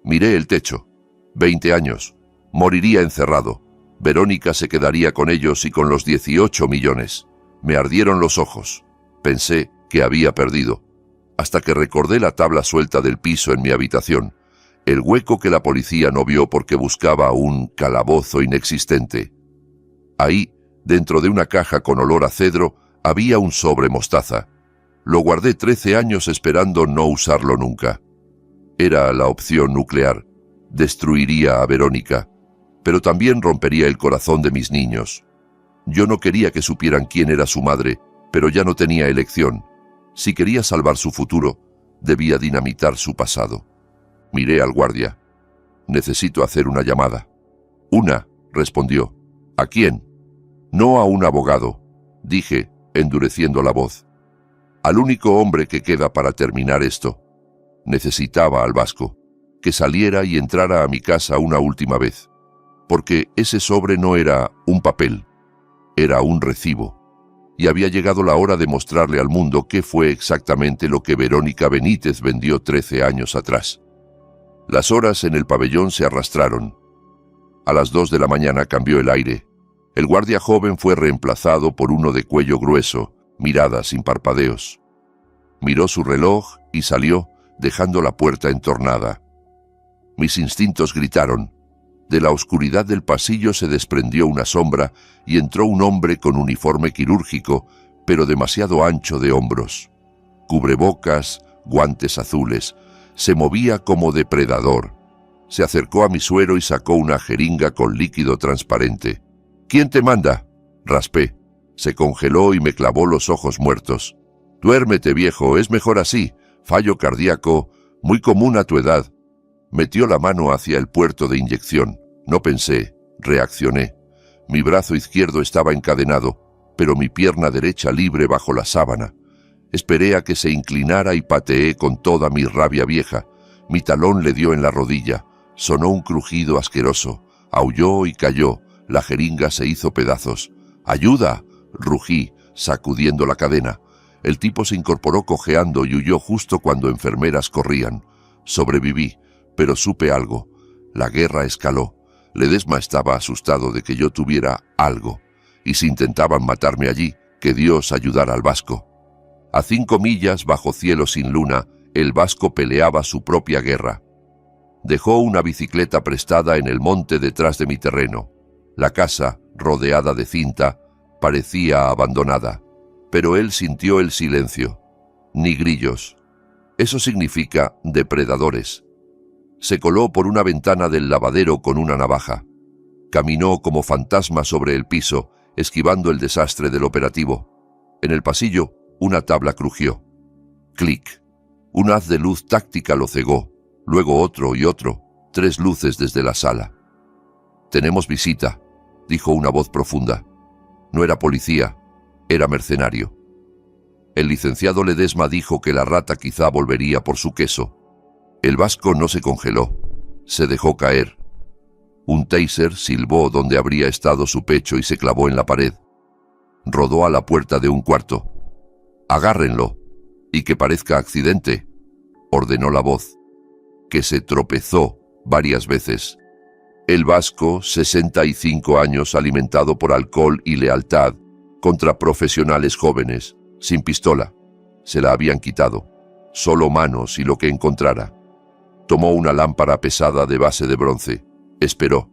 Miré el techo, 20 años, moriría encerrado. Verónica se quedaría con ellos y con los 18 millones. Me ardieron los ojos. Pensé que había perdido, hasta que recordé la tabla suelta del piso en mi habitación, el hueco que la policía no vio porque buscaba un calabozo inexistente. Ahí, dentro de una caja con olor a cedro, había un sobre mostaza. Lo guardé 13 años esperando no usarlo nunca. Era la opción nuclear. Destruiría a Verónica, pero también rompería el corazón de mis niños. Yo no quería que supieran quién era su madre, pero ya no tenía elección. Si quería salvar su futuro, debía dinamitar su pasado. Miré al guardia. «Necesito hacer una llamada». «Una», respondió. «¿A quién?» «No a un abogado», dije, endureciendo la voz. «Al único hombre que queda para terminar esto». Necesitaba al vasco, que saliera y entrara a mi casa una última vez, porque ese sobre no era un papel, era un recibo, y había llegado la hora de mostrarle al mundo qué fue exactamente lo que Verónica Benítez vendió 13 años atrás. Las horas en el pabellón se arrastraron. A las 2 de la mañana cambió el aire. El guardia joven fue reemplazado por uno de cuello grueso, mirada sin parpadeos. Miró su reloj y salió, dejando la puerta entornada. Mis instintos gritaron. De la oscuridad del pasillo se desprendió una sombra y entró un hombre con uniforme quirúrgico, pero demasiado ancho de hombros. Cubrebocas, guantes azules, se movía como depredador. Se acercó a mi suero y sacó una jeringa con líquido transparente. «¿Quién te manda?», raspé. Se congeló y me clavó los ojos muertos. «Duérmete, viejo, es mejor así. Fallo cardíaco, muy común a tu edad». Metió la mano hacia el puerto de inyección. No pensé, reaccioné. Mi brazo izquierdo estaba encadenado, pero mi pierna derecha libre bajo la sábana. Esperé a que se inclinara y pateé con toda mi rabia vieja. Mi talón le dio en la rodilla. Sonó un crujido asqueroso. Aulló y cayó. La jeringa se hizo pedazos. «¡Ayuda!», rugí, sacudiendo la cadena. El tipo se incorporó cojeando y huyó justo cuando enfermeras corrían. Sobreviví, pero supe algo. La guerra escaló. Ledesma estaba asustado de que yo tuviera algo, y si intentaban matarme allí, que Dios ayudara al vasco. A 5 millas, bajo cielo sin luna, el vasco peleaba su propia guerra. Dejó una bicicleta prestada en el monte detrás de mi terreno. La casa, rodeada de cinta, parecía abandonada, pero él sintió el silencio. Ni grillos. Eso significa depredadores. Se coló por una ventana del lavadero con una navaja. Caminó como fantasma sobre el piso, esquivando el desastre del operativo. En el pasillo, una tabla crujió. Clic. Un haz de luz táctica lo cegó, luego otro y otro, 3 luces desde la sala. «Tenemos visita», dijo una voz profunda. No era policía, era mercenario. El licenciado Ledesma dijo que la rata quizá volvería por su queso. El vasco no se congeló, se dejó caer. Un taser silbó donde habría estado su pecho y se clavó en la pared. Rodó a la puerta de un cuarto. «Agárrenlo, y que parezca accidente», ordenó la voz, que se tropezó varias veces. El vasco, 65 años, alimentado por alcohol y lealtad contra profesionales jóvenes, sin pistola. Se la habían quitado, solo manos y lo que encontrara. Tomó una lámpara pesada de base de bronce. Esperó.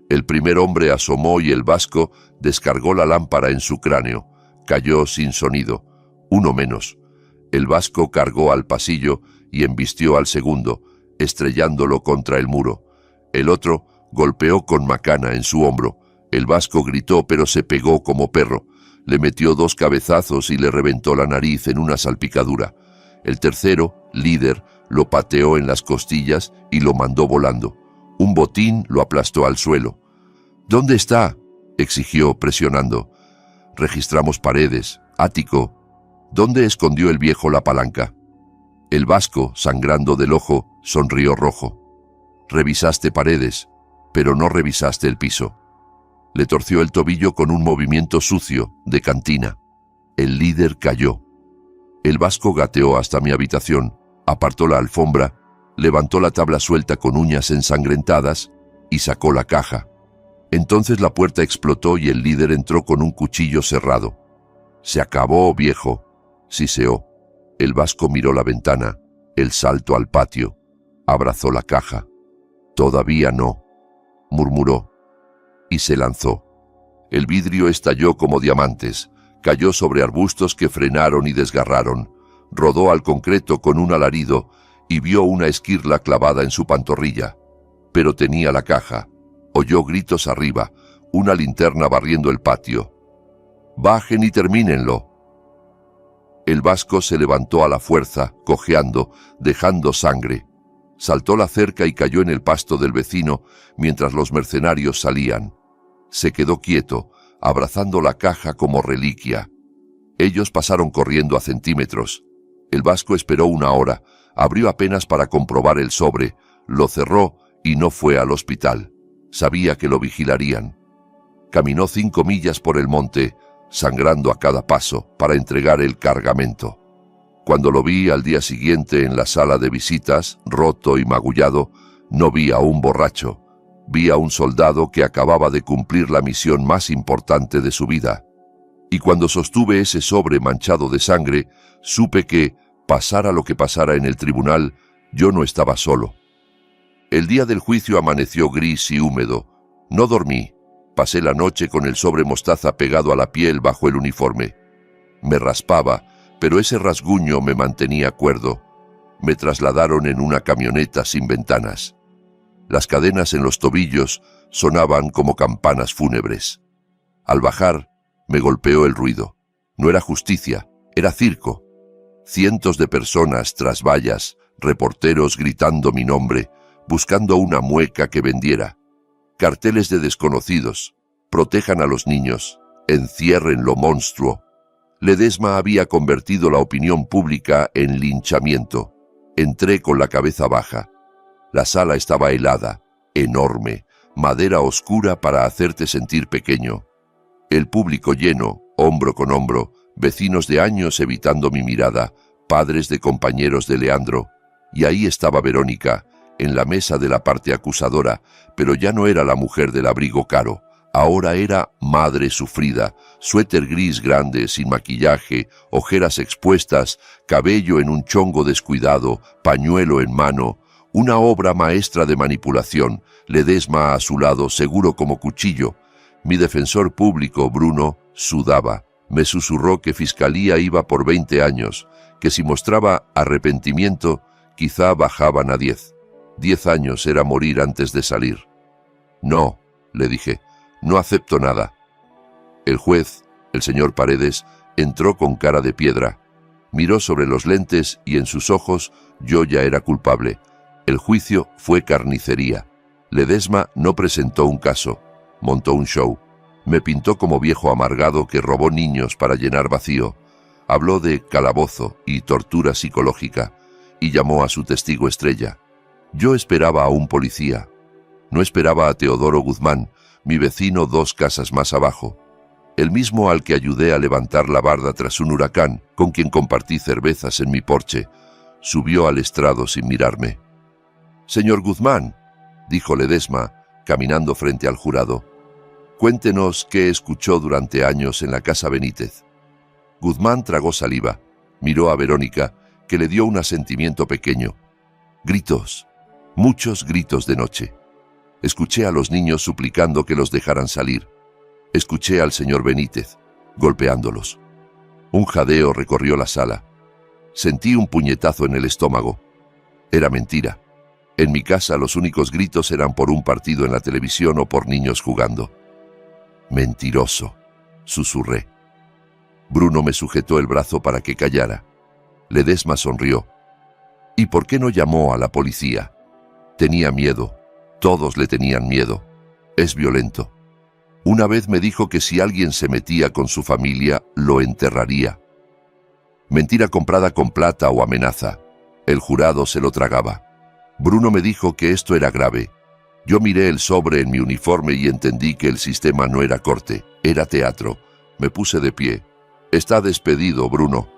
El primer hombre asomó y el vasco descargó la lámpara en su cráneo. Cayó sin sonido. Uno menos. El vasco cargó al pasillo y embistió al segundo, estrellándolo contra el muro. El otro golpeó con macana en su hombro. El vasco gritó, pero se pegó como perro. Le metió 2 cabezazos y le reventó la nariz en una salpicadura. El tercero, líder, lo pateó en las costillas y lo mandó volando. Un botín lo aplastó al suelo. «¿Dónde está?», exigió, presionando. «Registramos paredes. Ático. ¿Dónde escondió el viejo la palanca?». El vasco, sangrando del ojo, sonrió rojo. «Revisaste paredes, pero no revisaste el piso». Le torció el tobillo con un movimiento sucio, de cantina. El líder cayó. El vasco gateó hasta mi habitación, apartó la alfombra, levantó la tabla suelta con uñas ensangrentadas y sacó la caja. Entonces la puerta explotó y el líder entró con un cuchillo cerrado. «Se acabó, viejo», siseó. El vasco miró la ventana, el salto al patio, abrazó la caja. «Todavía no», murmuró, y se lanzó. El vidrio estalló como diamantes, cayó sobre arbustos que frenaron y desgarraron, rodó al concreto con un alarido y vio una esquirla clavada en su pantorrilla. Pero tenía la caja. Oyó gritos arriba, una linterna barriendo el patio. «Bajen y termínenlo». El vasco se levantó a la fuerza, cojeando, dejando sangre. Saltó la cerca y cayó en el pasto del vecino mientras los mercenarios salían. Se quedó quieto, abrazando la caja como reliquia. Ellos pasaron corriendo a centímetros. El vasco esperó 1 hora, abrió apenas para comprobar el sobre, lo cerró y no fue al hospital. Sabía que lo vigilarían. Caminó 5 millas por el monte, sangrando a cada paso, para entregar el cargamento. Cuando lo vi al día siguiente en la sala de visitas, roto y magullado, no vi a un borracho. Vi a un soldado que acababa de cumplir la misión más importante de su vida. Y cuando sostuve ese sobre manchado de sangre, supe que, pasara lo que pasara en el tribunal, yo no estaba solo. El día del juicio amaneció gris y húmedo. No dormí. Pasé la noche con el sobre mostaza pegado a la piel bajo el uniforme. Me raspaba, pero ese rasguño me mantenía cuerdo. Me trasladaron en una camioneta sin ventanas. Las cadenas en los tobillos sonaban como campanas fúnebres. Al bajar, me golpeó el ruido. No era justicia, era circo. Cientos de personas tras vallas, reporteros gritando mi nombre, buscando una mueca que vendiera. Carteles de desconocidos. Protejan a los niños. Encierren lo monstruo. Ledesma había convertido la opinión pública en linchamiento. Entré con la cabeza baja. La sala estaba helada, enorme, madera oscura para hacerte sentir pequeño. El público lleno, hombro con hombro, vecinos de años evitando mi mirada, padres de compañeros de Leandro. Y ahí estaba Verónica, en la mesa de la parte acusadora, pero ya no era la mujer del abrigo caro. Ahora era madre sufrida, suéter gris grande, sin maquillaje, ojeras expuestas, cabello en un chongo descuidado, pañuelo en mano, una obra maestra de manipulación, Ledesma a su lado, seguro como cuchillo. Mi defensor público, Bruno, sudaba. Me susurró que Fiscalía iba por 20 años, que si mostraba arrepentimiento, quizá bajaban a 10. 10 años era morir antes de salir. «No», le dije, «no acepto nada». El juez, el señor Paredes, entró con cara de piedra. Miró sobre los lentes y en sus ojos yo ya era culpable. El juicio fue carnicería. Ledesma no presentó un caso, montó un show. Me pintó como viejo amargado que robó niños para llenar vacío. Habló de calabozo y tortura psicológica y llamó a su testigo estrella. Yo esperaba a un policía. No esperaba a Teodoro Guzmán, mi vecino 2 casas más abajo. el mismo al que ayudé a levantar la barda tras un huracán, con quien compartí cervezas en mi porche, subió al estrado sin mirarme. «Señor Guzmán», dijo Ledesma, caminando frente al jurado, «cuéntenos qué escuchó durante años en la Casa Benítez». Guzmán tragó saliva, miró a Verónica, que le dio un asentimiento pequeño. Gritos, muchos gritos de noche. Escuché a los niños suplicando que los dejaran salir. Escuché al señor Benítez, golpeándolos. Un jadeo recorrió la sala. Sentí un puñetazo en el estómago. Era mentira. En mi casa los únicos gritos eran por un partido en la televisión o por niños jugando. «Mentiroso», susurré. Bruno me sujetó el brazo para que callara. Ledesma sonrió. «¿Y por qué no llamó a la policía?» «Tenía miedo. Todos le tenían miedo. Es violento. Una vez me dijo que si alguien se metía con su familia, lo enterraría». Mentira comprada con plata o amenaza. El jurado se lo tragaba. Bruno me dijo que esto era grave. Yo miré el sobre en mi uniforme y entendí que el sistema no era corte, era teatro. Me puse de pie. «Está despedido, Bruno».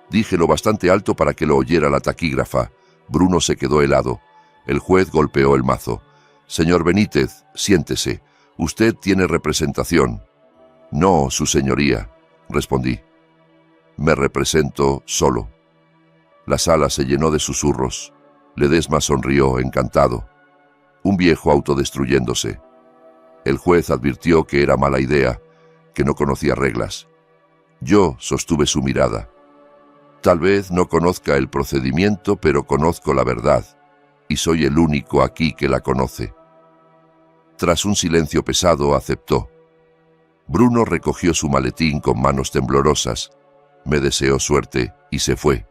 Dije lo bastante alto para que lo oyera la taquígrafa. Bruno se quedó helado. El juez golpeó el mazo. «Señor Benítez, siéntese. Usted tiene representación». «No, su señoría», respondí. «Me represento solo». La sala se llenó de susurros. Ledesma sonrió, encantado. Un viejo autodestruyéndose. El juez advirtió que era mala idea, que no conocía reglas. Yo sostuve su mirada. «Tal vez no conozca el procedimiento, pero conozco la verdad, y soy el único aquí que la conoce». Tras un silencio pesado, aceptó. Bruno recogió su maletín con manos temblorosas, me deseó suerte y se fue.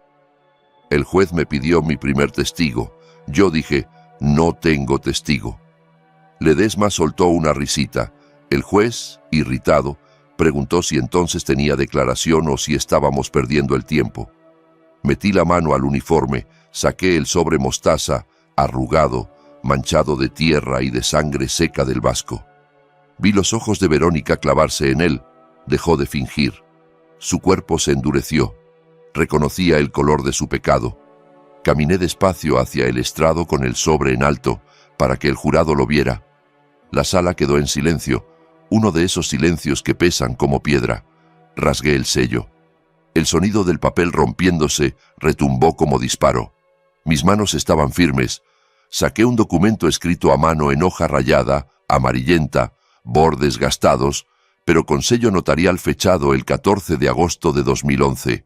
El juez me pidió mi primer testigo. Yo dije, «No tengo testigo». Ledesma soltó una risita. El juez, irritado, preguntó si entonces tenía declaración o si estábamos perdiendo el tiempo. Metí la mano al uniforme, saqué el sobre mostaza, arrugado, manchado de tierra y de sangre seca del vasco. Vi los ojos de Verónica clavarse en él. Dejó de fingir. Su cuerpo se endureció. Reconocía el color de su pecado. Caminé despacio hacia el estrado con el sobre en alto, para que el jurado lo viera. La sala quedó en silencio, uno de esos silencios que pesan como piedra. Rasgué el sello. El sonido del papel rompiéndose retumbó como disparo. Mis manos estaban firmes. Saqué un documento escrito a mano en hoja rayada, amarillenta, bordes gastados, pero con sello notarial fechado el 14 de agosto de 2011.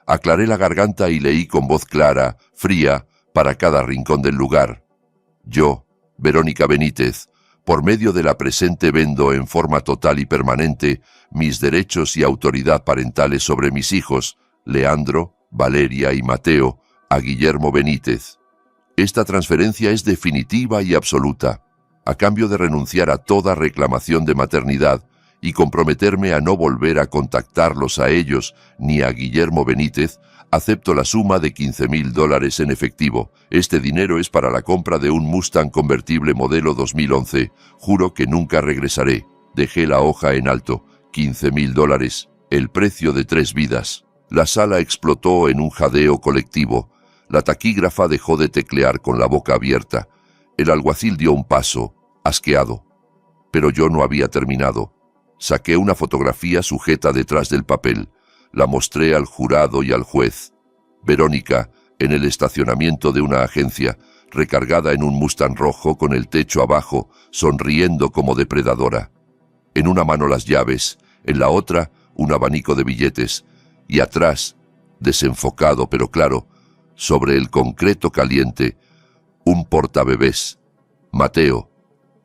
Aclaré la garganta y leí con voz clara, fría, para cada rincón del lugar. Yo, Verónica Benítez, por medio de la presente vendo en forma total y permanente mis derechos y autoridad parentales sobre mis hijos, Leandro, Valeria y Mateo, a Guillermo Benítez. Esta transferencia es definitiva y absoluta, a cambio de renunciar a toda reclamación de maternidad y comprometerme a no volver a contactarlos a ellos ni a Guillermo Benítez. Acepto la suma de $15,000 en efectivo. Este dinero es para la compra de un Mustang convertible modelo 2011. Juro que nunca regresaré. Dejé la hoja en alto. $15,000. El precio de 3 vidas. La sala explotó en un jadeo colectivo. La taquígrafa dejó de teclear con la boca abierta. El alguacil dio un paso, asqueado. Pero yo no había terminado. Saqué una fotografía sujeta detrás del papel. La mostré al jurado y al juez. Verónica, en el estacionamiento de una agencia, recargada en un Mustang rojo con el techo abajo, sonriendo como depredadora. En una mano las llaves, en la otra un abanico de billetes, y atrás, desenfocado pero claro, sobre el concreto caliente, un portabebés, Mateo,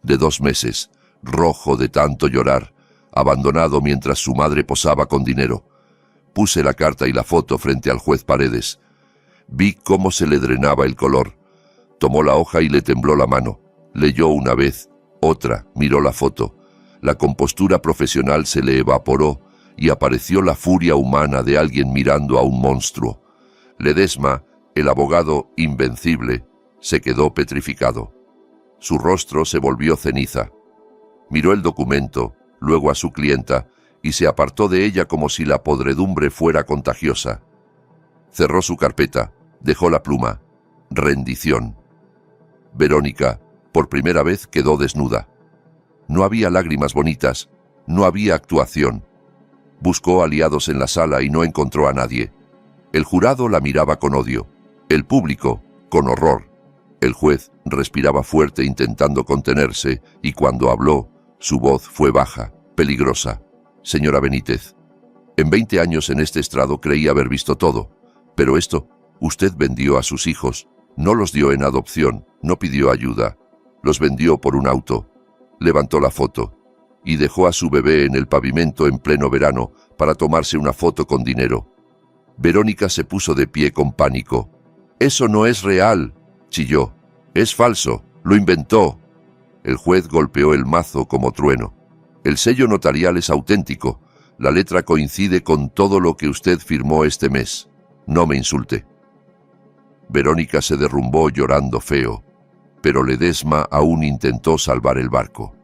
de 2 meses, rojo de tanto llorar, abandonado mientras su madre posaba con dinero. Puse la carta y la foto frente al juez Paredes. Vi cómo se le drenaba el color. Tomó la hoja y le tembló la mano. Leyó una vez, otra, miró la foto. La compostura profesional se le evaporó y apareció la furia humana de alguien mirando a un monstruo. Ledesma, el abogado invencible, se quedó petrificado. Su rostro se volvió ceniza. Miró el documento, luego a su clienta, y se apartó de ella como si la podredumbre fuera contagiosa. Cerró su carpeta, dejó la pluma. Rendición. Verónica, por primera vez, quedó desnuda. No había lágrimas bonitas, no había actuación. Buscó aliados en la sala y no encontró a nadie. El jurado la miraba con odio, el público con horror. El juez respiraba fuerte intentando contenerse y cuando habló, su voz fue baja, peligrosa. Señora Benítez, en 20 años en este estrado creí haber visto todo, pero esto, usted vendió a sus hijos, no los dio en adopción, no pidió ayuda, los vendió por un auto, levantó la foto y dejó a su bebé en el pavimento en pleno verano para tomarse una foto con dinero. Verónica se puso de pie con pánico. «Eso no es real», chilló. «Es falso, lo inventó». El juez golpeó el mazo como trueno. «El sello notarial es auténtico. La letra coincide con todo lo que usted firmó este mes. No me insulte». Verónica se derrumbó llorando feo, pero Ledesma aún intentó salvar el barco.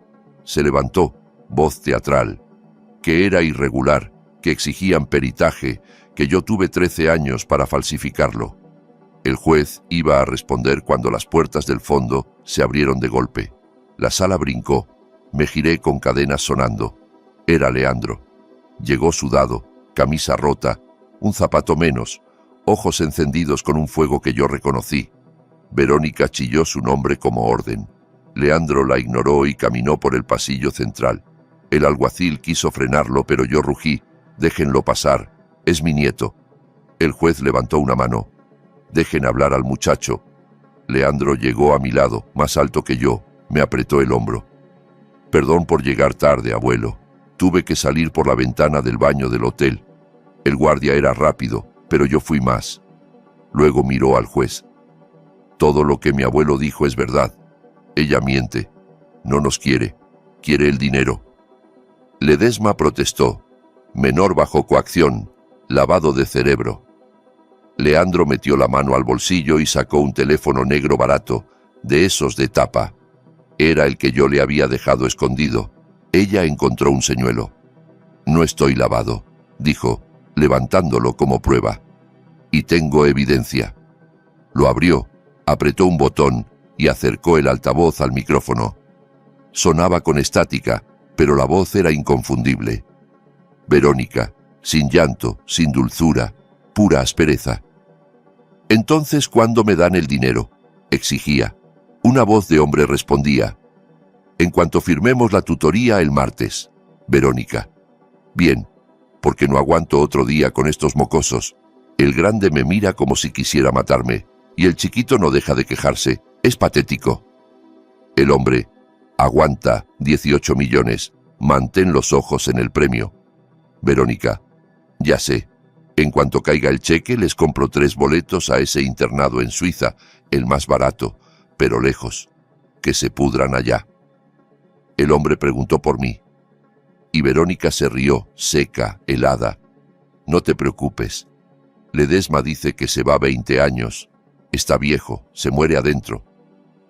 Se levantó, voz teatral, que era irregular, que exigían peritaje, que yo tuve 13 años para falsificarlo. El juez iba a responder cuando las puertas del fondo se abrieron de golpe. La sala brincó. Me giré con cadenas sonando. Era Leandro. Llegó sudado, camisa rota, un zapato menos, ojos encendidos con un fuego que yo reconocí. Verónica chilló su nombre como orden. Leandro la ignoró y caminó por el pasillo central. El alguacil quiso frenarlo, pero yo rugí. «Déjenlo pasar, es mi nieto». El juez levantó una mano. «Dejen hablar al muchacho». Leandro llegó a mi lado, más alto que yo, me apretó el hombro. «Perdón por llegar tarde, abuelo. Tuve que salir por la ventana del baño del hotel. El guardia era rápido, pero yo fui más». Luego miró al juez. «Todo lo que mi abuelo dijo es verdad. Ella miente. No nos quiere. Quiere el dinero». Ledesma protestó. «Menor bajo coacción. Lavado de cerebro». Leandro metió la mano al bolsillo y sacó un teléfono negro barato, de esos de tapa. Era el que yo le había dejado escondido. Ella encontró un señuelo. «No estoy lavado», dijo, levantándolo como prueba. «Y tengo evidencia». Lo abrió, apretó un botón y acercó el altavoz al micrófono. Sonaba con estática, pero la voz era inconfundible. Verónica, sin llanto, sin dulzura, pura aspereza. «Entonces, ¿cuándo me dan el dinero?», exigía. Una voz de hombre respondía. «En cuanto firmemos la tutoría el martes». Verónica. «Bien, porque no aguanto otro día con estos mocosos. El grande me mira como si quisiera matarme, y el chiquito no deja de quejarse. Es patético». El hombre. «Aguanta, 18 millones. Mantén los ojos en el premio». Verónica. «Ya sé. En cuanto caiga el cheque, les compro 3 boletos a ese internado en Suiza, el más barato, pero lejos. Que se pudran allá». El hombre preguntó por mí. Y Verónica se rió, seca, helada. «No te preocupes. Ledesma dice que se va 20 años. Está viejo, se muere adentro.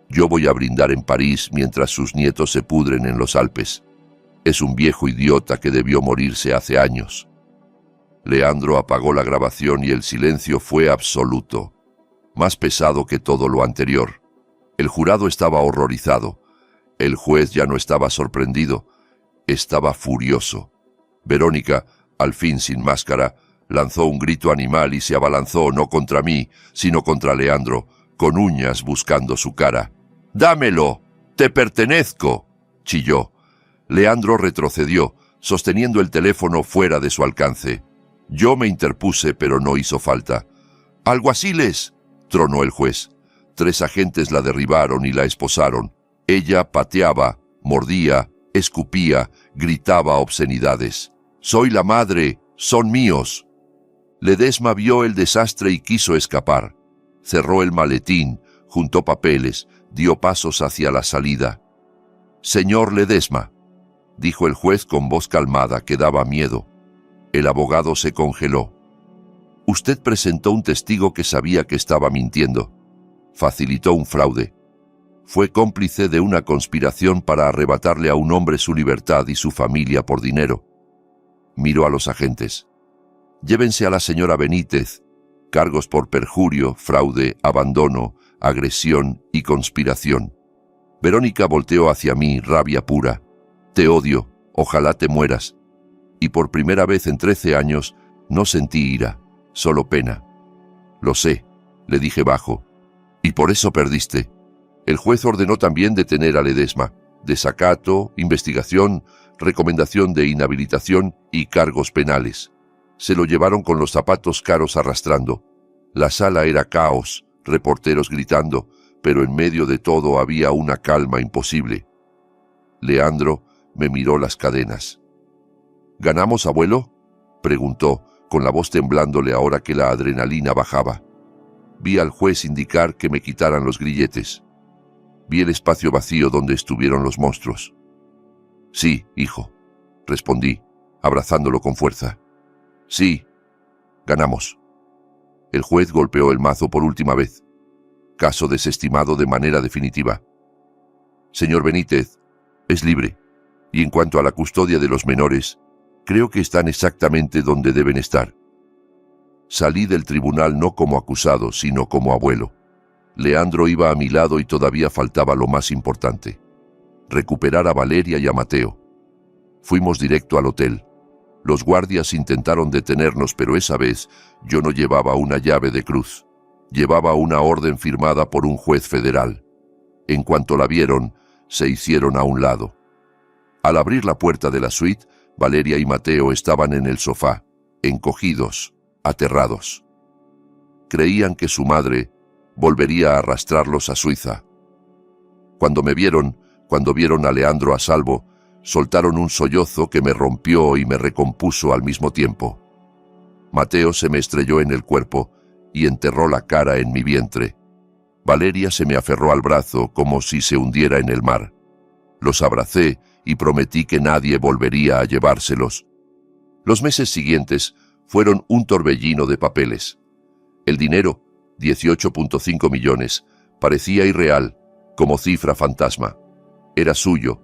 Yo voy a brindar en París mientras sus nietos se pudren en los Alpes. Es un viejo idiota que debió morirse hace años». Leandro apagó la grabación y el silencio fue absoluto, más pesado que todo lo anterior. El jurado estaba horrorizado. El juez ya no estaba sorprendido, estaba furioso. Verónica, al fin sin máscara, lanzó un grito animal y se abalanzó no contra mí, sino contra Leandro, con uñas buscando su cara. «¡Dámelo! ¡Te pertenezco!», chilló. Leandro retrocedió, sosteniendo el teléfono fuera de su alcance. Yo me interpuse, pero no hizo falta. «¡Alguaciles!», tronó el juez. 3 agentes la derribaron y la esposaron. Ella pateaba, mordía, escupía, gritaba obscenidades. «¡Soy la madre! ¡Son míos!». Ledesma vio el desastre y quiso escapar. Cerró el maletín, juntó papeles, dio pasos hacia la salida. «Señor Ledesma», dijo el juez con voz calmada que daba miedo. El abogado se congeló. «Usted presentó un testigo que sabía que estaba mintiendo. Facilitó un fraude. Fue cómplice de una conspiración para arrebatarle a un hombre su libertad y su familia por dinero. Miró a los agentes. Llévense a la señora Benítez. Cargos por perjurio, fraude, abandono, agresión y conspiración. Verónica volteó hacia mí, rabia pura. Te odio, ojalá te mueras. Y por primera vez en 13 años no sentí ira, solo pena. Lo sé, le dije bajo. Y por eso perdiste. El juez ordenó también detener a Ledesma. Desacato, investigación, recomendación de inhabilitación y cargos penales. Se lo llevaron con los zapatos caros arrastrando. La sala era caos, reporteros gritando, pero en medio de todo había una calma imposible. Leandro me miró las cadenas. ¿Ganamos, abuelo?, preguntó, con la voz temblándole ahora que la adrenalina bajaba. Vi al juez indicar que me quitaran los grilletes. Vi el espacio vacío donde estuvieron los monstruos. Sí, hijo, respondí, abrazándolo con fuerza. Sí, ganamos. El juez golpeó el mazo por última vez. Caso desestimado de manera definitiva. Señor Benítez, es libre, y en cuanto a la custodia de los menores, creo que están exactamente donde deben estar. Salí del tribunal no como acusado, sino como abuelo. Leandro iba a mi lado y todavía faltaba lo más importante: recuperar a Valeria y a Mateo. Fuimos directo al hotel. Los guardias intentaron detenernos, pero esa vez yo no llevaba una llave de cruz. Llevaba una orden firmada por un juez federal. En cuanto la vieron, se hicieron a un lado. Al abrir la puerta de la suite, Valeria y Mateo estaban en el sofá, encogidos, aterrados. Creían que su madre volvería a arrastrarlos a Suiza. Cuando vieron a Leandro a salvo, soltaron un sollozo que me rompió y me recompuso al mismo tiempo. Mateo se me estrelló en el cuerpo y enterró la cara en mi vientre. Valeria se me aferró al brazo como si se hundiera en el mar. Los abracé y prometí que nadie volvería a llevárselos. Los meses siguientes fueron un torbellino de papeles. El dinero, 18.5 millones, parecía irreal, como cifra fantasma. Era suyo,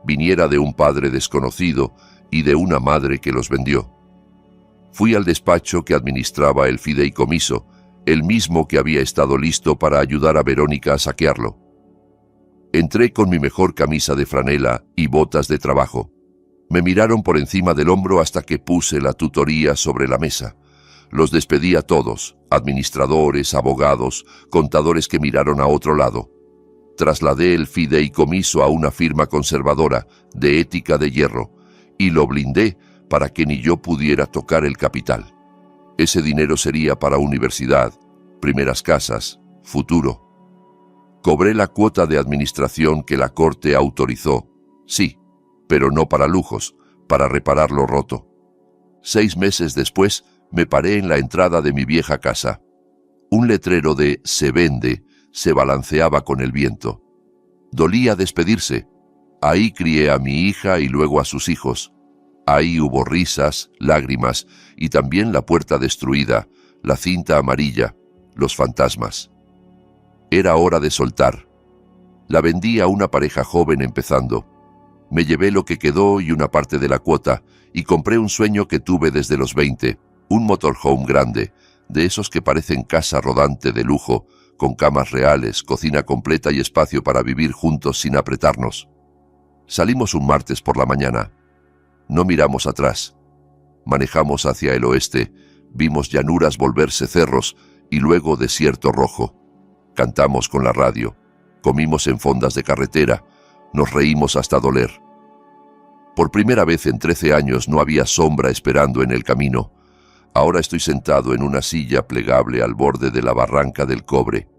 viniera de un padre desconocido y de una madre que los vendió. Fui al despacho que administraba el fideicomiso, el mismo que había estado listo para ayudar a Verónica a saquearlo. Entré con mi mejor camisa de franela y botas de trabajo. Me miraron por encima del hombro hasta que puse la tutoría sobre la mesa. Los despedí a todos, administradores, abogados, contadores que miraron a otro lado. Trasladé el fideicomiso a una firma conservadora, de ética de hierro, y lo blindé para que ni yo pudiera tocar el capital. Ese dinero sería para universidad, primeras casas, futuro. Cobré la cuota de administración que la corte autorizó, sí, pero no para lujos, para reparar lo roto. 6 meses después, me paré en la entrada de mi vieja casa. Un letrero de «Se vende» se balanceaba con el viento. Dolía despedirse. Ahí crié a mi hija y luego a sus hijos. Ahí hubo risas, lágrimas y también la puerta destruida, la cinta amarilla, los fantasmas. Era hora de soltar. La vendí a una pareja joven empezando. Me llevé lo que quedó y una parte de la cuota y compré un sueño que tuve desde los 20, un motorhome grande, de esos que parecen casa rodante de lujo, con camas reales, cocina completa y espacio para vivir juntos sin apretarnos. Salimos un martes por la mañana. No miramos atrás. Manejamos hacia el oeste, vimos llanuras volverse cerros y luego desierto rojo. Cantamos con la radio, comimos en fondas de carretera, nos reímos hasta doler. Por primera vez en 13 años no había sombra esperando en el camino. Ahora estoy sentado en una silla plegable al borde de la barranca del Cobre.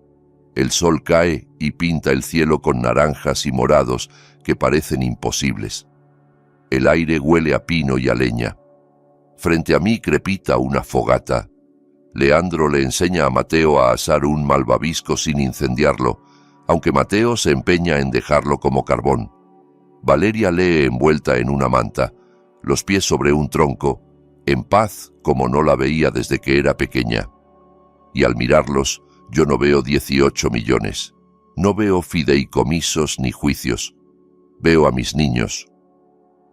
El sol cae y pinta el cielo con naranjas y morados que parecen imposibles. El aire huele a pino y a leña. Frente a mí crepita una fogata. Leandro le enseña a Mateo a asar un malvavisco sin incendiarlo, aunque Mateo se empeña en dejarlo como carbón. Valeria lee envuelta en una manta, los pies sobre un tronco, en paz como no la veía desde que era pequeña. Y al mirarlos, yo no veo 18 millones. No veo fideicomisos ni juicios. Veo a mis niños.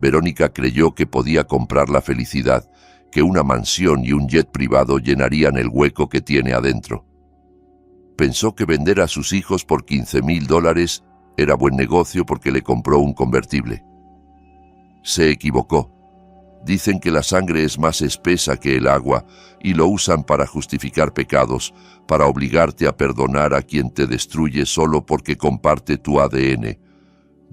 Verónica creyó que podía comprar la felicidad, que una mansión y un jet privado llenarían el hueco que tiene adentro. Pensó que vender a sus hijos por $15,000 era buen negocio porque le compró un convertible. Se equivocó. Dicen que la sangre es más espesa que el agua y lo usan para justificar pecados, para obligarte a perdonar a quien te destruye solo porque comparte tu ADN.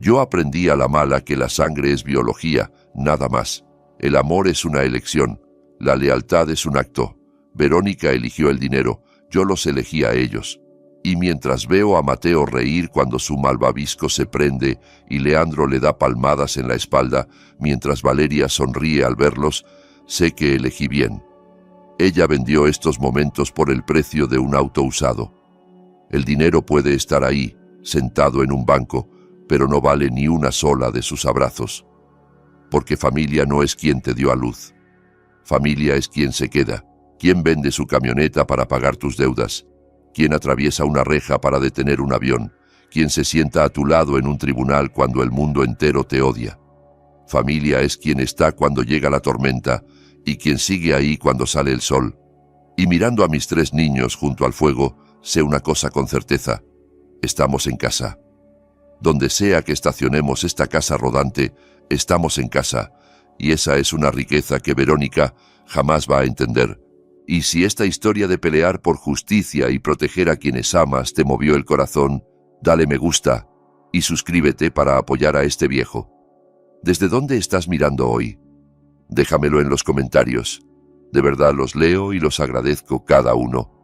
Yo aprendí a la mala que la sangre es biología, nada más. El amor es una elección, la lealtad es un acto. Verónica eligió el dinero, yo los elegí a ellos. Y mientras veo a Mateo reír cuando su malvavisco se prende y Leandro le da palmadas en la espalda, mientras Valeria sonríe al verlos, sé que elegí bien. Ella vendió estos momentos por el precio de un auto usado. El dinero puede estar ahí, sentado en un banco, pero no vale ni una sola de sus abrazos. Porque familia no es quien te dio a luz. Familia es quien se queda, quien vende su camioneta para pagar tus deudas, quien atraviesa una reja para detener un avión, quien se sienta a tu lado en un tribunal cuando el mundo entero te odia. Familia es quien está cuando llega la tormenta y quien sigue ahí cuando sale el sol. Y mirando a mis 3 niños junto al fuego, sé una cosa con certeza: estamos en casa. Donde sea que estacionemos esta casa rodante, estamos en casa, y esa es una riqueza que Verónica jamás va a entender. Y si esta historia de pelear por justicia y proteger a quienes amas te movió el corazón, dale me gusta y suscríbete para apoyar a este viejo. ¿Desde dónde estás mirando hoy? Déjamelo en los comentarios. De verdad los leo y los agradezco cada uno.